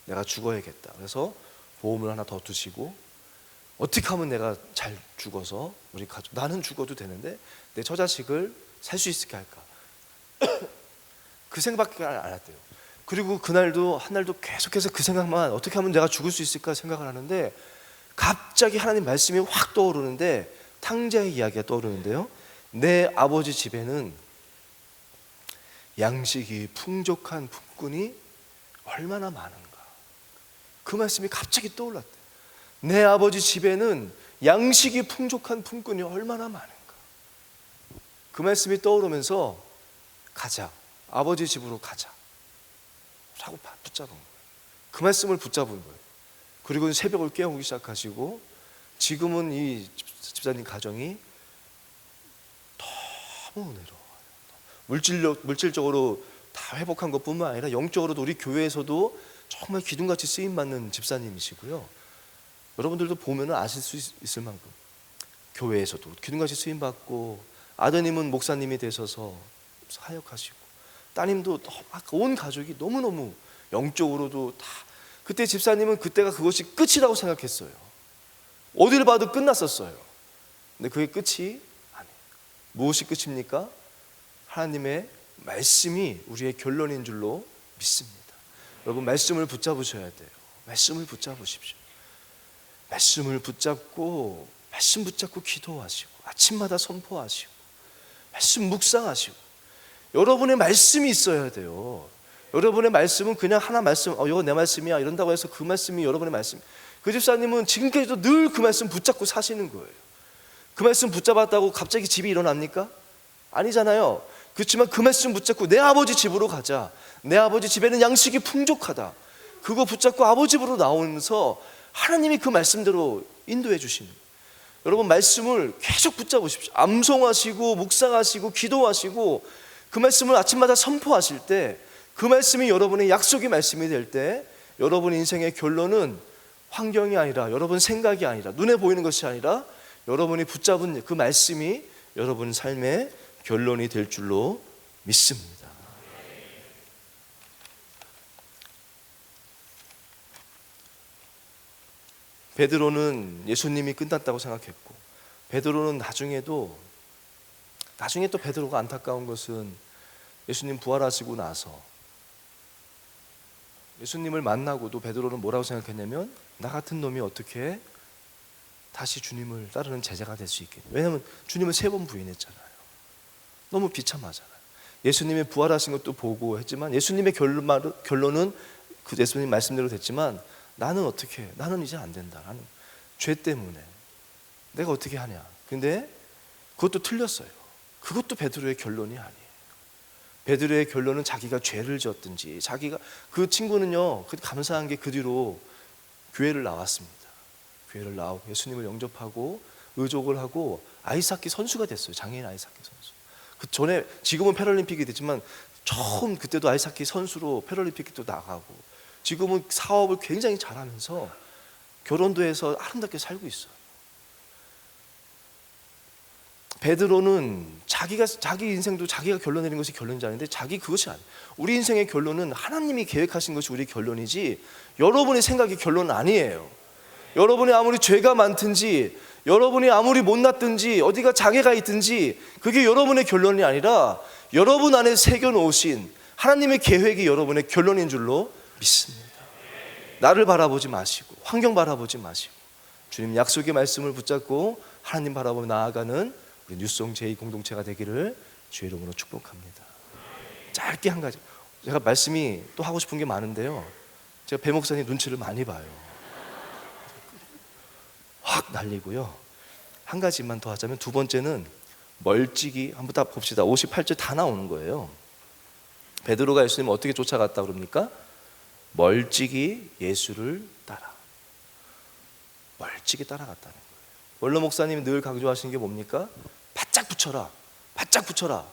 내가 죽어야겠다. 그래서 보험을 하나 더 두시고 어떻게 하면 내가 잘 죽어서 우리 가족, 나는 죽어도 되는데 내 처자식을 살 수 있을까 할까. 그 생각밖에 안 했대요. 그리고 그날도 한날도 계속해서 그 생각만, 어떻게 하면 내가 죽을 수 있을까 생각을 하는데 갑자기 하나님 말씀이 확 떠오르는데, 탕자의 이야기가 떠오르는데요. 내 아버지 집에는 양식이 풍족한 품꾼이 얼마나 많은가. 그 말씀이 갑자기 떠올랐대요. 내 아버지 집에는 양식이 풍족한 품꾼이 얼마나 많은가. 그 말씀이 떠오르면서 가자, 아버지 집으로 가자 라고 붙잡은 거예요. 그 말씀을 붙잡은 거예요. 그리고 새벽을 깨우기 시작하시고 지금은 이 집사님 가정이 너무 은혜로워요. 물질적으로 다 회복한 것뿐만 아니라 영적으로도 우리 교회에서도 정말 기둥같이 쓰임받는 집사님이시고요. 여러분들도 보면 아실 수 있을 만큼 교회에서도 기둥같이 쓰임받고, 아드님은 목사님이 되셔서 사역하시고, 따님도 온 가족이 너무너무 영적으로도 다, 그때 집사님은 그때가 그것이 끝이라고 생각했어요. 어디를 봐도 끝났었어요. 근데 그게 끝이 아니에요. 무엇이 끝입니까? 하나님의 말씀이 우리의 결론인 줄로 믿습니다. 여러분, 말씀을 붙잡으셔야 돼요. 말씀을 붙잡으십시오. 말씀을 붙잡고, 말씀 붙잡고 기도하시고, 아침마다 선포하시고, 말씀 묵상하시고. 여러분의 말씀이 있어야 돼요. 여러분의 말씀은 그냥 하나 말씀, 이거 내 말씀이야 이런다고 해서 그 말씀이 여러분의 말씀. 그 집사님은 지금까지도 늘 그 말씀 붙잡고 사시는 거예요. 그 말씀 붙잡았다고 갑자기 집이 일어납니까? 아니잖아요. 그렇지만 그 말씀 붙잡고 내 아버지 집으로 가자, 내 아버지 집에는 양식이 풍족하다, 그거 붙잡고 아버지 집으로 나오면서 하나님이 그 말씀대로 인도해 주시는 거예요. 여러분, 말씀을 계속 붙잡으십시오. 암송하시고 묵상하시고 기도하시고, 그 말씀을 아침마다 선포하실 때, 그 말씀이 여러분의 약속의 말씀이 될 때, 여러분 인생의 결론은 환경이 아니라, 여러분 생각이 아니라, 눈에 보이는 것이 아니라, 여러분이 붙잡은 그 말씀이 여러분 삶의 결론이 될 줄로 믿습니다. 베드로는 예수님이 끝났다고 생각했고, 베드로는 나중에 또 베드로가 안타까운 것은, 예수님 부활하시고 나서 예수님을 만나고도 베드로는 뭐라고 생각했냐면, 나 같은 놈이 어떻게 다시 주님을 따르는 제자가 될 수 있겠냐. 왜냐하면 주님을 3번 부인했잖아요. 너무 비참하잖아요. 예수님이 부활하신 것도 보고 했지만, 예수님의 결론은 그 예수님 말씀대로 됐지만, 나는 이제 안 된다. 나는 죄 때문에 내가 어떻게 하냐. 근데 그것도 틀렸어요. 그것도 베드로의 결론이 아니에요. 베드로의 결론은 자기가 죄를 지었든지, 그 친구는요, 감사한 게 그 뒤로 교회를 나왔습니다. 교회를 나오고 예수님을 영접하고 의족을 하고 아이스하키 선수가 됐어요. 장애인 아이스하키 선수. 그 전에, 지금은 패럴림픽이 됐지만 처음 그때도 아이스하키 선수로 패럴림픽도 나가고, 지금은 사업을 굉장히 잘하면서 결혼도 해서 아름답게 살고 있어요. 베드로는 자기 인생도 자기가 결론 내린 것이 결론이지 않은데, 그것이 아니에요. 우리 인생의 결론은 하나님이 계획하신 것이 우리 결론이지, 여러분의 생각이 결론은 아니에요. 여러분이 아무리 죄가 많든지, 여러분이 아무리 못났든지, 어디가 장애가 있든지, 그게 여러분의 결론이 아니라 여러분 안에 새겨놓으신 하나님의 계획이 여러분의 결론인 줄로 믿습니다. 나를 바라보지 마시고, 환경 바라보지 마시고, 주님 약속의 말씀을 붙잡고 하나님 바라보며 나아가는 우리 뉴송 제2 공동체가 되기를 주의 이름으로 축복합니다. 짧게 한 가지, 제가 말씀이 또 하고 싶은 게 많은데요, 제가 배 목사님 눈치를 많이 봐요. 확 날리고요. 한 가지만 더 하자면, 두 번째는 멀찍이, 한번 다 봅시다. 58절 다 나오는 거예요. 베드로가 예수님을 어떻게 쫓아갔다 그럽니까? 멀찍이 예수를 따라. 멀찍이 따라갔다는 거예요. 원로 목사님이 늘 강조하시는 게 뭡니까? 바짝 붙여라, 바짝 붙여라.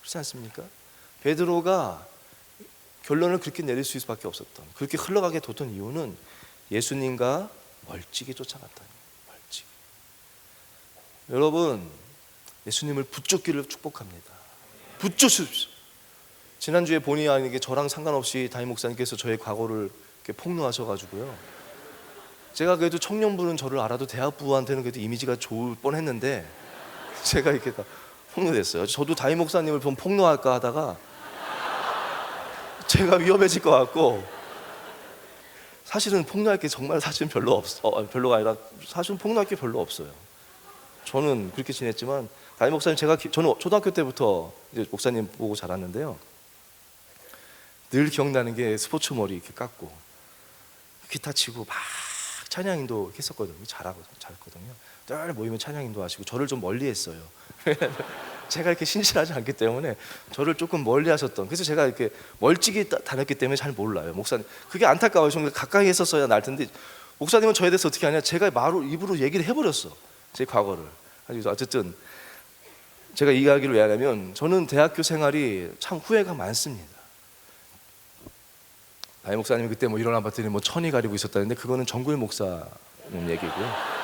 그렇지 않습니까? 베드로가 결론을 그렇게 내릴 수 있을 수밖에 없었던, 그렇게 흘러가게 뒀던 이유는 예수님과 멀찍이 쫓아갔다는 거예요. 멀찍이. 여러분, 예수님을 붙잡기를 축복합니다. 붙잡으십시오. 지난주에 본의 아니게 저랑 상관없이 담임 목사님께서 저의 과거를 이렇게 폭로하셔가지고요, 제가 그래도 청년부는 저를 알아도 대학부한테는 그래도 이미지가 좋을 뻔했는데, 제가 이렇게 다 폭로됐어요. 저도 담임 목사님을 좀 폭로할까 하다가 제가 위험해질 것 같고, 사실은 폭로할 게 정말 사실은 별로가 아니라 사실은 폭로할 게 별로 없어요. 저는 그렇게 지냈지만, 담임 목사님, 저는 초등학교 때부터 이제 목사님 보고 자랐는데요, 늘 기억나는 게 스포츠 머리 이렇게 깎고 기타 치고 막 찬양인도 이렇게 했었거든요. 잘했거든요. 늘 모이면 찬양인도 하시고, 저를 좀 멀리 했어요. 제가 이렇게 신실하지 않기 때문에 저를 조금 멀리 하셨던, 그래서 제가 이렇게 멀찍이 다녔기 때문에 잘 몰라요. 목사님, 그게 안타까워요. 좀 가까이 했었어야 날 텐데, 목사님은 저에 대해서 어떻게 하냐, 제가 입으로 얘기를 해버렸어, 제 과거를. 어쨌든 제가 이 이야기를 왜 하냐면, 저는 대학교 생활이 참 후회가 많습니다. 담임 목사님이 그때 뭐 일어나 봤더니 뭐 천이 가리고 있었다는데 그거는 정구일 목사는 얘기고요.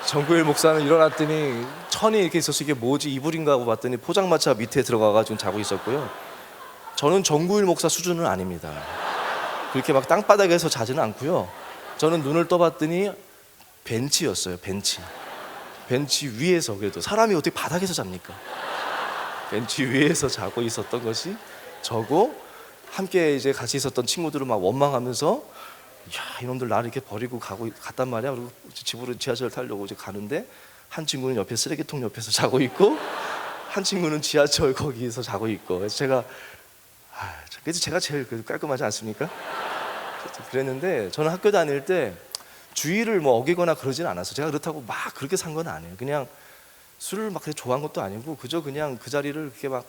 정구일 목사는 일어났더니 천이 이렇게 있어서 이게 뭐지 이불인가 하고 봤더니 포장마차 밑에 들어가가지고 자고 있었고요. 저는 정구일 목사 수준은 아닙니다. 그렇게 막 땅바닥에서 자지는 않고요. 저는 눈을 떠봤더니 벤치였어요. 벤치 위에서, 그래도 사람이 어떻게 바닥에서 잡니까? 벤치 위에서 자고 있었던 것이 저고, 함께 이제 같이 있었던 친구들은 막 원망하면서 야, 이놈들 나를 이렇게 버리고 갔단 말이야. 그리고 집으로 지하철 타려고 이제 가는데 한 친구는 옆에 쓰레기통 옆에서 자고 있고 한 친구는 지하철 거기서 자고 있고. 그래서 제가 제일 깔끔하지 않습니까? 그랬는데 저는 학교 다닐 때 주의를 뭐 어기거나 그러진 않았어요. 제가 그렇다고 막 그렇게 산 건 아니에요. 그냥 술을 막 그렇게 좋아한 것도 아니고 그저 그냥 그 자리를 그렇게 막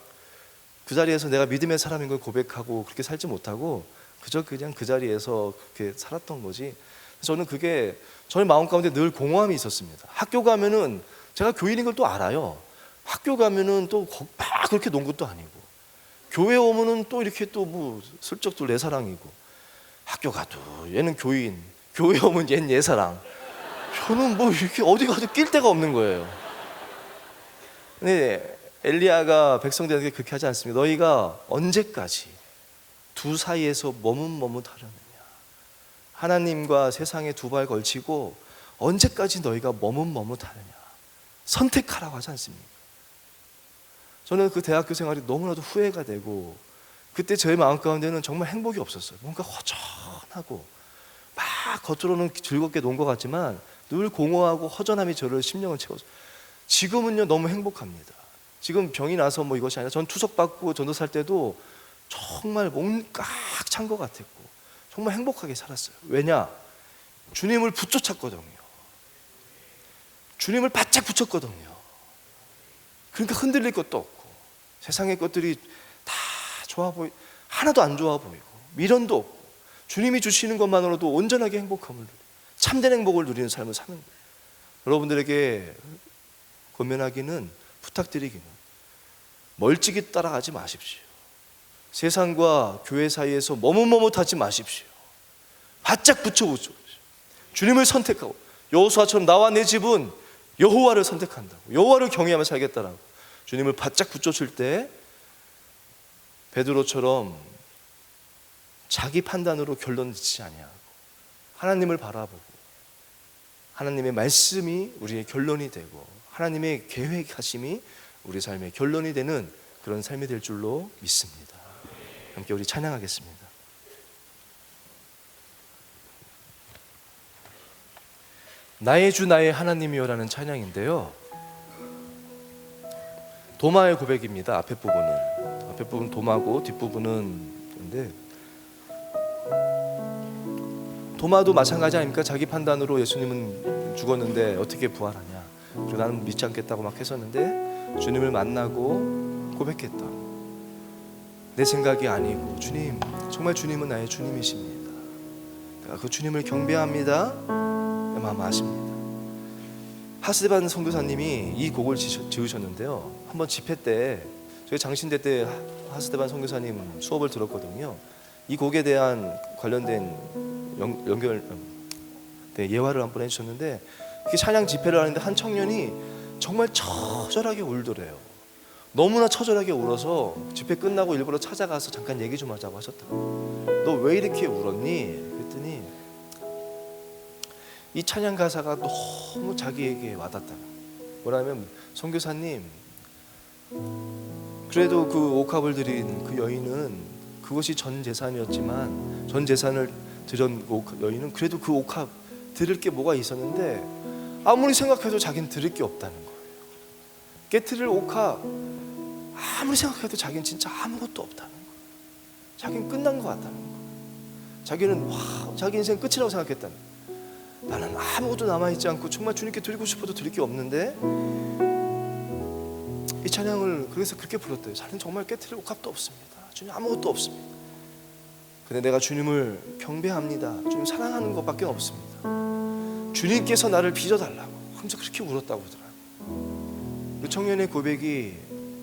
그 자리에서 내가 믿음의 사람인 걸 고백하고 그렇게 살지 못하고 그저 그냥 그 자리에서 그렇게 살았던 거지. 저는 그게 저의 마음 가운데 늘 공허함이 있었습니다. 학교 가면은 제가 교인인 걸 또 알아요. 학교 가면은 또 막 그렇게 논 것도 아니고 교회 오면은 또 이렇게 또 뭐 슬쩍 또 내 사랑이고 학교 가도 얘는 교인, 교회 오면 얘는 내 사랑. 저는 뭐 이렇게 어디 가도 낄 데가 없는 거예요. 근데 엘리야가 백성들에게 그렇게 하지 않습니다. 너희가 언제까지 두 사이에서 머뭇머뭇하려느냐. 하나님과 세상에 두 발 걸치고 언제까지 너희가 머뭇머뭇하느냐. 선택하라고 하지 않습니까? 저는 그 대학교 생활이 너무나도 후회가 되고 그때 저의 마음 가운데는 정말 행복이 없었어요. 뭔가 허전하고 막 겉으로는 즐겁게 논 것 같지만 늘 공허하고 허전함이 저를 심령을 채웠어요. 지금은요 너무 행복합니다. 지금 병이 나서 뭐 이것이 아니라 전 투석받고 전도살 때도 정말 몸 꽉 찬 것 같았고 정말 행복하게 살았어요. 왜냐? 주님을 붙쫓았거든요. 주님을 바짝 붙였거든요. 그러니까 흔들릴 것도 없고 세상의 것들이 다 좋아 보이고 하나도 안 좋아 보이고 미련도 없고 주님이 주시는 것만으로도 온전하게 행복함을 누리고 참된 행복을 누리는 삶을 사는 거예요. 여러분들에게 권면하기는, 부탁드리기는 멀찍이 따라가지 마십시오. 세상과 교회 사이에서 머뭇머뭇하지 마십시오. 바짝 붙여보십시오. 주님을 선택하고 여호수아처럼 나와 내 집은 여호와를 선택한다고, 여호와를 경외하며 살겠다라고 주님을 바짝 붙여줄 때 베드로처럼 자기 판단으로 결론 짓지 아니하고 하나님을 바라보고 하나님의 말씀이 우리의 결론이 되고 하나님의 계획하심이 우리 삶의 결론이 되는 그런 삶이 될 줄로 믿습니다. 함께 우리 찬양하겠습니다. 나의 주 나의 하나님이여라는 찬양인데요, 도마의 고백입니다. 앞에 부분 도마고 뒷부분은 근데 도마도 마찬가지 아닙니까? 자기 판단으로 예수님은 죽었는데 어떻게 부활하냐, 그리고 나는 믿지 않겠다고 막 했었는데 주님을 만나고 고백했다. 내 생각이 아니고 주님, 정말 주님은 나의 주님이십니다. 내가 그 주님을 경배합니다. 내 마음 아십니다. 하스데반 선교사님이 이 곡을 지으셨는데요, 한번 집회 때 저희 장신대 때 하스데반 선교사님 수업을 들었거든요. 이 곡에 대한 관련된 예화를 한번 해주셨는데, 이렇게 찬양 집회를 하는데 한 청년이 정말 처절하게 울더래요. 너무나 처절하게 울어서 집회 끝나고 일부러 찾아가서 잠깐 얘기 좀 하자고 하셨다고. 너 왜 이렇게 울었니? 그랬더니 이 찬양 가사가 너무 자기에게 와닿다. 뭐냐면, 선교사님, 그래도 그 옥합을 드린 그 여인은 그것이 전 재산이었지만, 전 재산을 드린 여인은 그래도 그 옥합 드릴 게 뭐가 있었는데 아무리 생각해도 자기는 드릴 게 없다는 거예요. 깨트릴 옥합 아무리 생각해도 자기는 진짜 아무것도 없다는 거예요. 자기는 끝난 것 같다는 거예요. 자기는 자기 인생 끝이라고 생각했다는 거예요. 나는 아무것도 남아있지 않고 정말 주님께 드리고 싶어도 드릴 게 없는데, 이 찬양을 그래서 그렇게 불렀대요. 자기는 정말 깨트릴 옥합도 없습니다. 주님 아무것도 없습니다. 근데 내가 주님을 경배합니다. 주님 사랑하는 것밖에 없습니다. 주님께서 나를 빚어달라고 항상 그렇게 울었다고 하더라고요. 그 청년의 고백이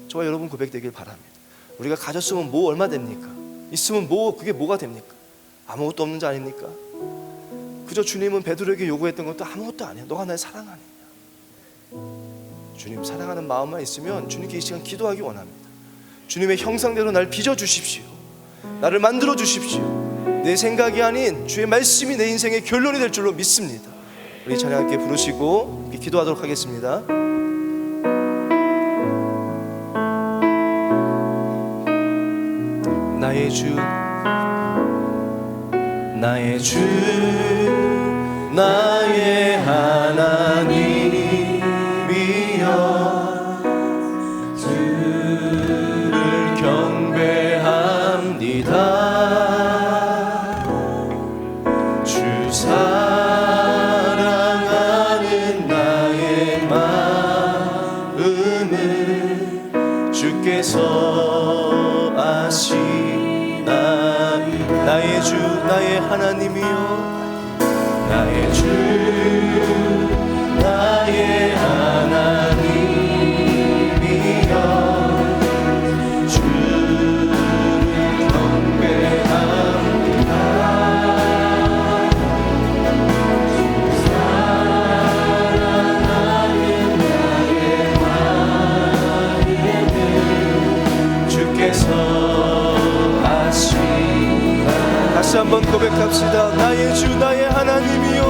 저와 여러분 고백되길 바랍니다. 우리가 가졌으면 뭐 얼마 됩니까? 있으면 뭐 그게 뭐가 됩니까? 아무것도 없는 자 아닙니까? 그저 주님은 베드로에게 요구했던 것도 아무것도 아니야. 너가 날 사랑하느냐? 주님 사랑하는 마음만 있으면 주님께 이 시간 기도하기 원합니다. 주님의 형상대로 날 빚어주십시오. 나를 만들어 주십시오. 내 생각이 아닌 주의 말씀이 내 인생의 결론이 될 줄로 믿습니다. 우리 찬양 함께 부르시고 기도하도록 하겠습니다. 나의 주, 나의 주, 나의 하나님이여, 주를 경배합니다. 주 사랑하는 나의 마음을 주께서 아시나이. 나의 주, 나의 하나님이여, 나의 주, 나의 하나님이여, 주를 경배합니다. 주 사랑하는 나의 마음을 주께서 아시나. 다시 한번 고백합시다. 나의 주, 나의 하나님이여,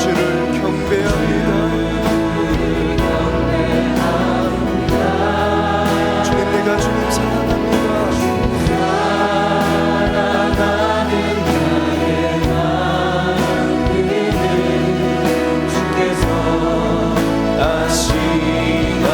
주를 경배합니다. 주님, 내가 주님 사랑합니다. 주께서 아시나이다.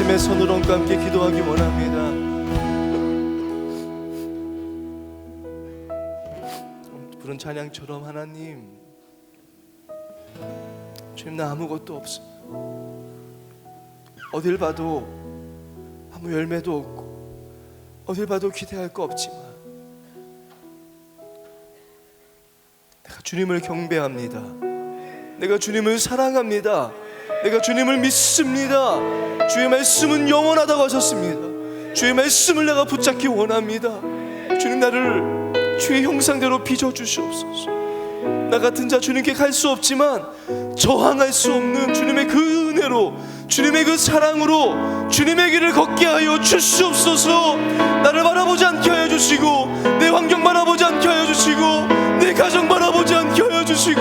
가슴에 손을 얹고 함께 기도하기 원합니다. 부른 찬양처럼 하나님, 주님 나 아무것도 없습니다. 어딜 봐도 아무 열매도 없고 어딜 봐도 기대할 거 없지만 내가 주님을 경배합니다. 내가 주님을 사랑합니다. 내가 주님을 믿습니다. 주의 말씀은 영원하다고 하셨습니다. 주의 말씀을 내가 붙잡기 원합니다. 주님 나를 주의 형상대로 빚어주시옵소서. 나 같은 자 주님께 갈 수 없지만 저항할 수 없는 주님의 그 은혜로, 주님의 그 사랑으로 주님의 길을 걷게 하여 주시옵소서. 나를 바라보지 않게 하여 주시고 내 환경 바라보지 않게 하여 주시고 내 가정 바라보지 않게 하여 주시고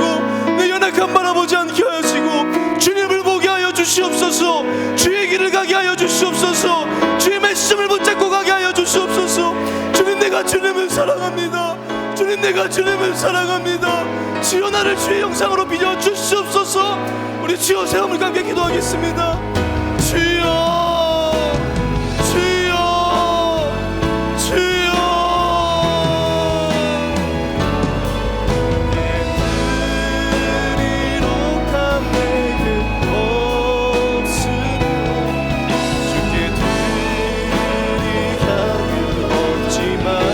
내 연약함 바라보지 않게 하여 주시고 주님을 보게 하여 주시옵소서. 주의 길을 가게 하여 주시옵소서. 주의 말씀을 붙잡고 가게 하여 주시옵소서. 주님 내가 주님을 사랑합니다. 주님 내가 주님을 사랑합니다. 주여 나를 주의 형상으로 빚어 주시옵소서. 우리 주여 새 마음을 함께 기도하겠습니다. 주여 주여 주여 이룩한 내게 없으며 주께 드리하기 없지만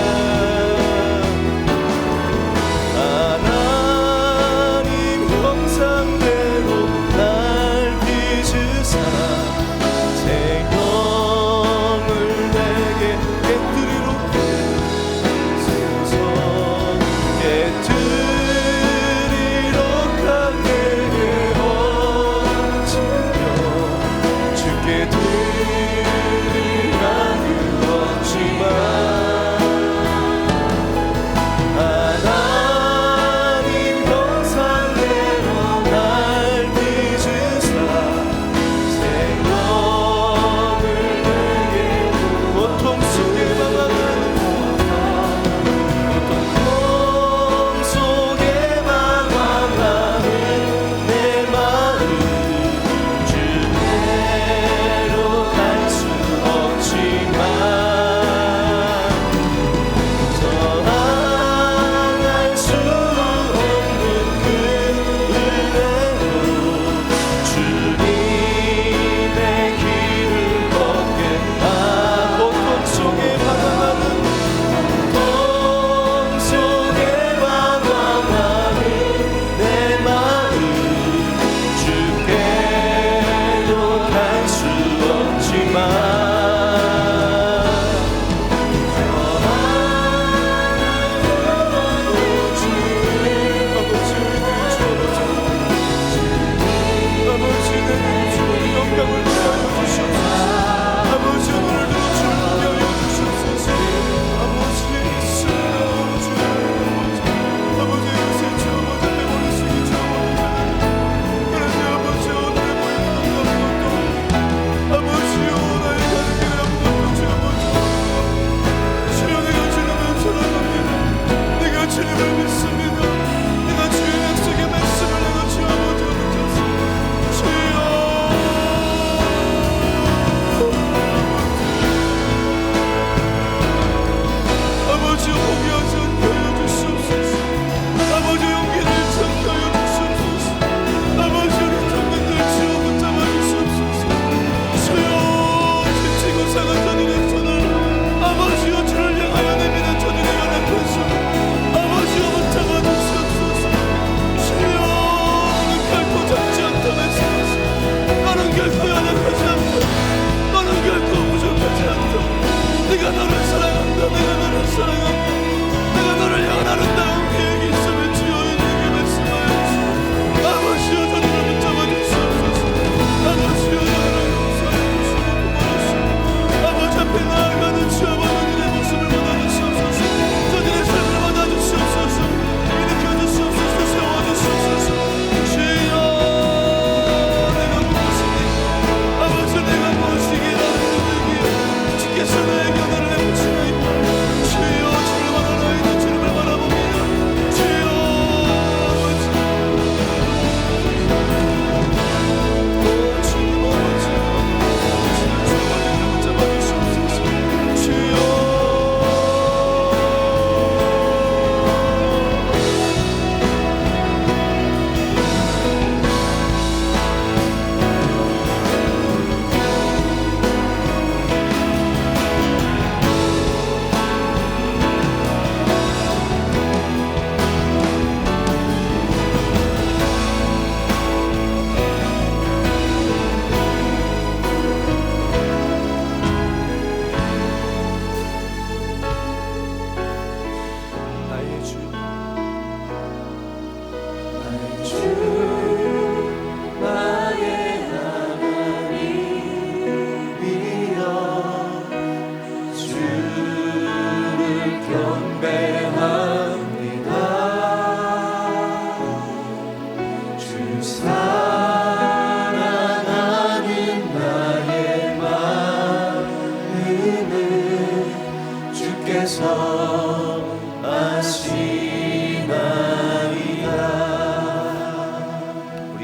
우리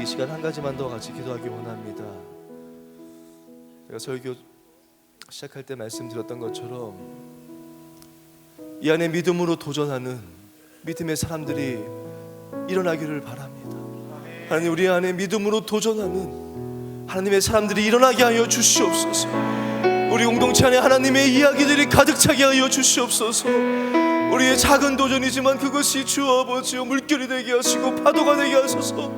이 시간 한 가지만 더 같이 기도하기 원합니다. 제가 설교 시작할 때 말씀드렸던 것처럼 이 안에 믿음으로 도전하는 믿음의 사람들이 일어나기를 바랍니다. 하나님, 우리 안에 믿음으로 도전하는 하나님의 사람들이 일어나게 하여 주시옵소서. 우리 공동체 안에 하나님의 이야기들이 가득 차게 하여 주시옵소서. 우리의 작은 도전이지만 그것이 주 아버지여 물결이 되게 하시고 파도가 되게 하소서.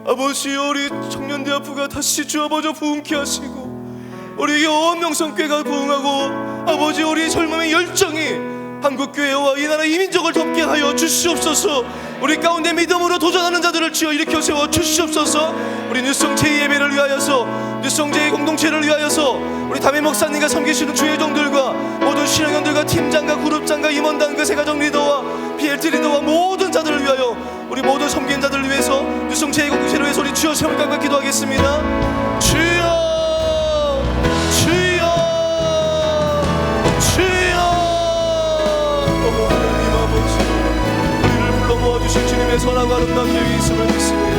아버지여, 우리 청년대학부가 다시 주 아버지여 부흥케 하시고 우리 온 명성교회가 부흥하고 아버지 우리 젊음의 열정이 한국교회와 이 나라 이민족을 돕게 하여 주시옵소서. 우리 가운데 믿음으로 도전하는 자들을 지어 일으켜 세워 주시옵소서. 우리 뉴성 제2예배를 위하여서, 뉴성 제2 공동체를 위하여서 우리 담임 목사님과 섬기시는 주회종들과 모든 신앙원들과 팀장과 그룹장과 임원단 그 세가정 리더와 BLT 리더와 모든 자들을 위하여 우리 모든 섬기는 자들을 위해서 뉴성 제2 공동체를 위해서 우리 주여 세울까 기도하겠습니다. 주여, 모아주신 주님의 선하고 아름다운 계획이 있음을 믿습니다.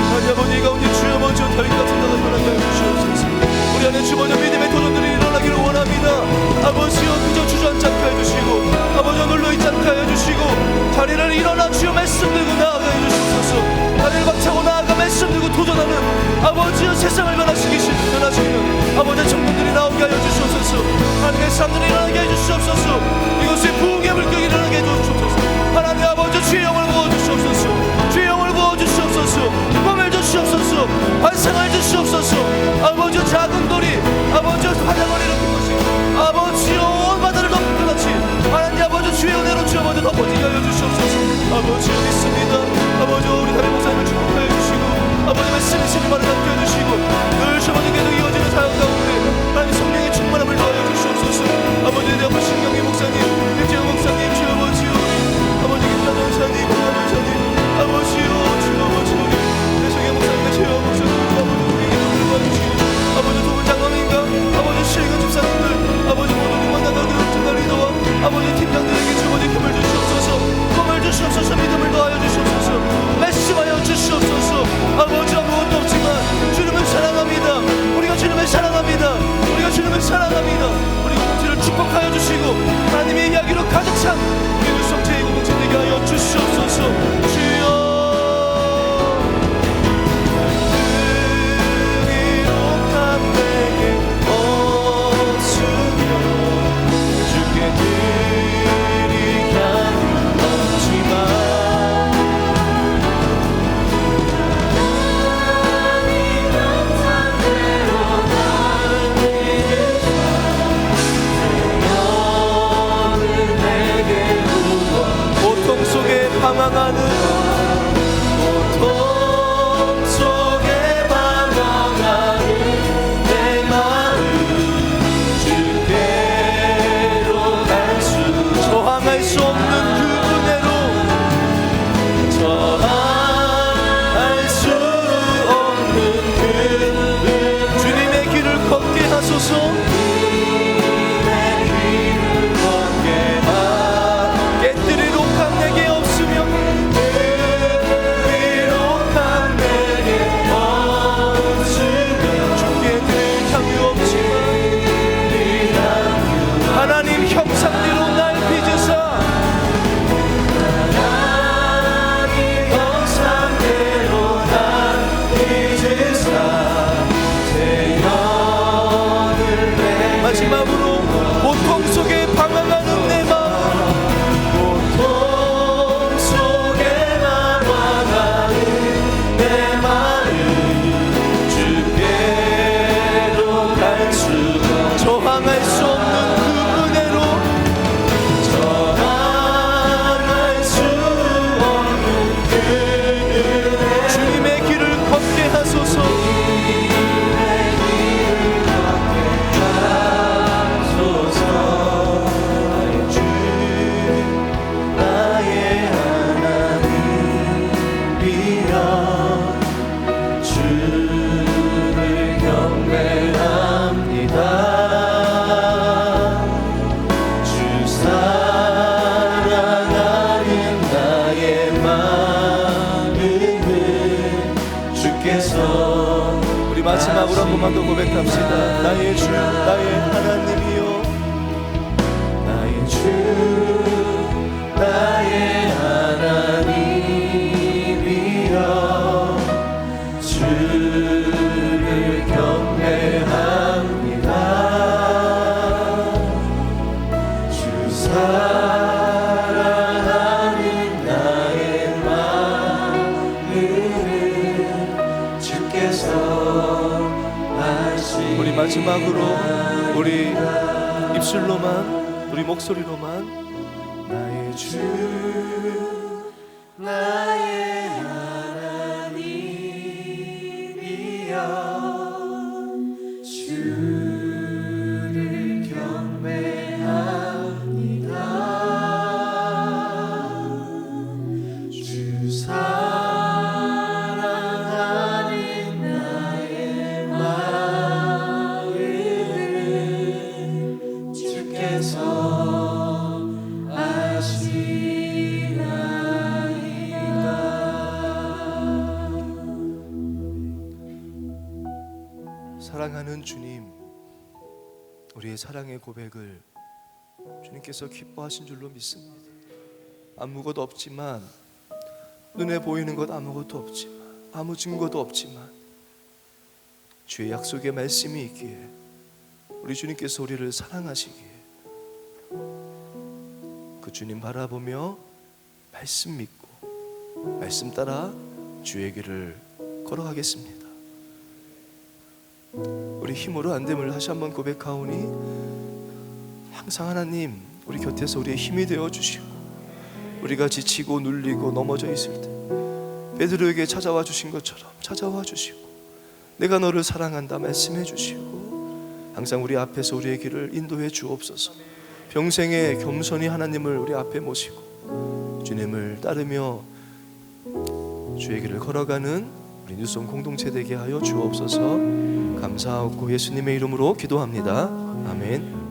하나님 아버지, 가운데 주여 먼저 다리 같은 자가 일어나게 하여 주시옵소서. 우리 안에 주 먼저 믿음의 도전들이 일어나기를 원합니다. 아버지여, 그저 주저앉지 않게 해주시고 아버지여 눌러있지 않게 해주시고 다리를 일어나 주여 말씀 들고 나아가 해주시옵소서. 다리를 박차고 나아가 말씀 들고 도전하는 아버지여 세상을 변화시키는 아버지의 청년들이 나오게 하여 주시옵소서. 하나님의 사람들이 일어나게 해 주시옵소서. 이곳에 부흥의 물결이 일어나게 해 주시옵소서. 하나님 아버지, 주의 영을 부어주시옵소서. 주의 영을 부어주시옵소서. 꿈을 주시옵소서. 환상을 주시옵소서. 아버지, 작은 돌이 아버지 환상을 일으킨 것이 아버지여 온 바다를 덮은 것 같이 하나님 아버지 주의 은혜로 주 아버지 덮어지게 하여 주시옵소서. 아버지여 믿습니다. 아버지, 우리 담임 목사님을 축복하여 주시고 아버지 말씀의 신임만을 갖게 해주시고 늘 주 아버지 계속 이어지는 사역 가운데 하나님 성령의 충만함을 더하여 주시옵소서. 아버지, 내 앞에 신경희 목사님, 일재호 목사님, 주 아버지여 아버지 김나전 목사님, 김나전 목사님, 아버지여 주 아버지 우리 대성의 목사님과 재호 목사님, 주 아버지 우리에게 도움을 도와주시고 아버지 도움 장로님과 아버지 실근 집사님들 아버지 모든 응원단과 그룹장과 리더와 아버지 팀장들에게 주 아버지 힘을 주시옵소서. 꿈을 주시옵소서. 믿음을 더하여 주시옵소서. 말씀하여 주시옵소서. 아버지, 아무것도 없지만 주님을 사랑합니다. 우리가 주님을 사랑합니다. 우리가 주님을 사랑합니다. 우리 공동체를 축복하여 주시고 하나님의 이야기로 가득 찬 유성 제2 공동체 되게 하여 주시옵소서. 주여, 의롭다 내게 없으며 주께 드리게 없지만 내게 마지막으로 한 번만 더 고백합시다. 나의 주, 나의 하나님이요, 나의 주, 나의 하나님이여, 주를 경배합니다. 주 사랑하는 나의 마음을 주께서 아시나이다. 우리 마지막으로 우리 입술로만, 우리 목소리로만 나의 주, 나의 하나님이여, 주를 경배합니다. 주 사랑하는 나의 마음을 주께서 사랑하는 주님, 우리의 사랑의 고백을 주님께서 기뻐하신 줄로 믿습니다. 아무것도 없지만, 눈에 보이는 것 아무것도 없지만, 아무 증거도 없지만 주의 약속의 말씀이 있기에 우리 주님께서 우리를 사랑하시기에 그 주님 바라보며 말씀 믿고 말씀 따라 주의 길을 걸어가겠습니다. 우리 힘으로 안 됨을 다시 한번 고백하오니 항상 하나님 우리 곁에서 우리의 힘이 되어 주시고, 우리가 지치고 눌리고 넘어져 있을 때 베드로에게 찾아와 주신 것처럼 찾아와 주시고, 내가 너를 사랑한다 말씀해 주시고, 항상 우리 앞에서 우리의 길을 인도해 주옵소서. 평생에 겸손히 하나님을 우리 앞에 모시고 주님을 따르며 주의 길을 걸어가는 우리 뉴송 공동체 되게 하여 주옵소서. 감사하고 예수님의 이름으로 기도합니다. 아멘.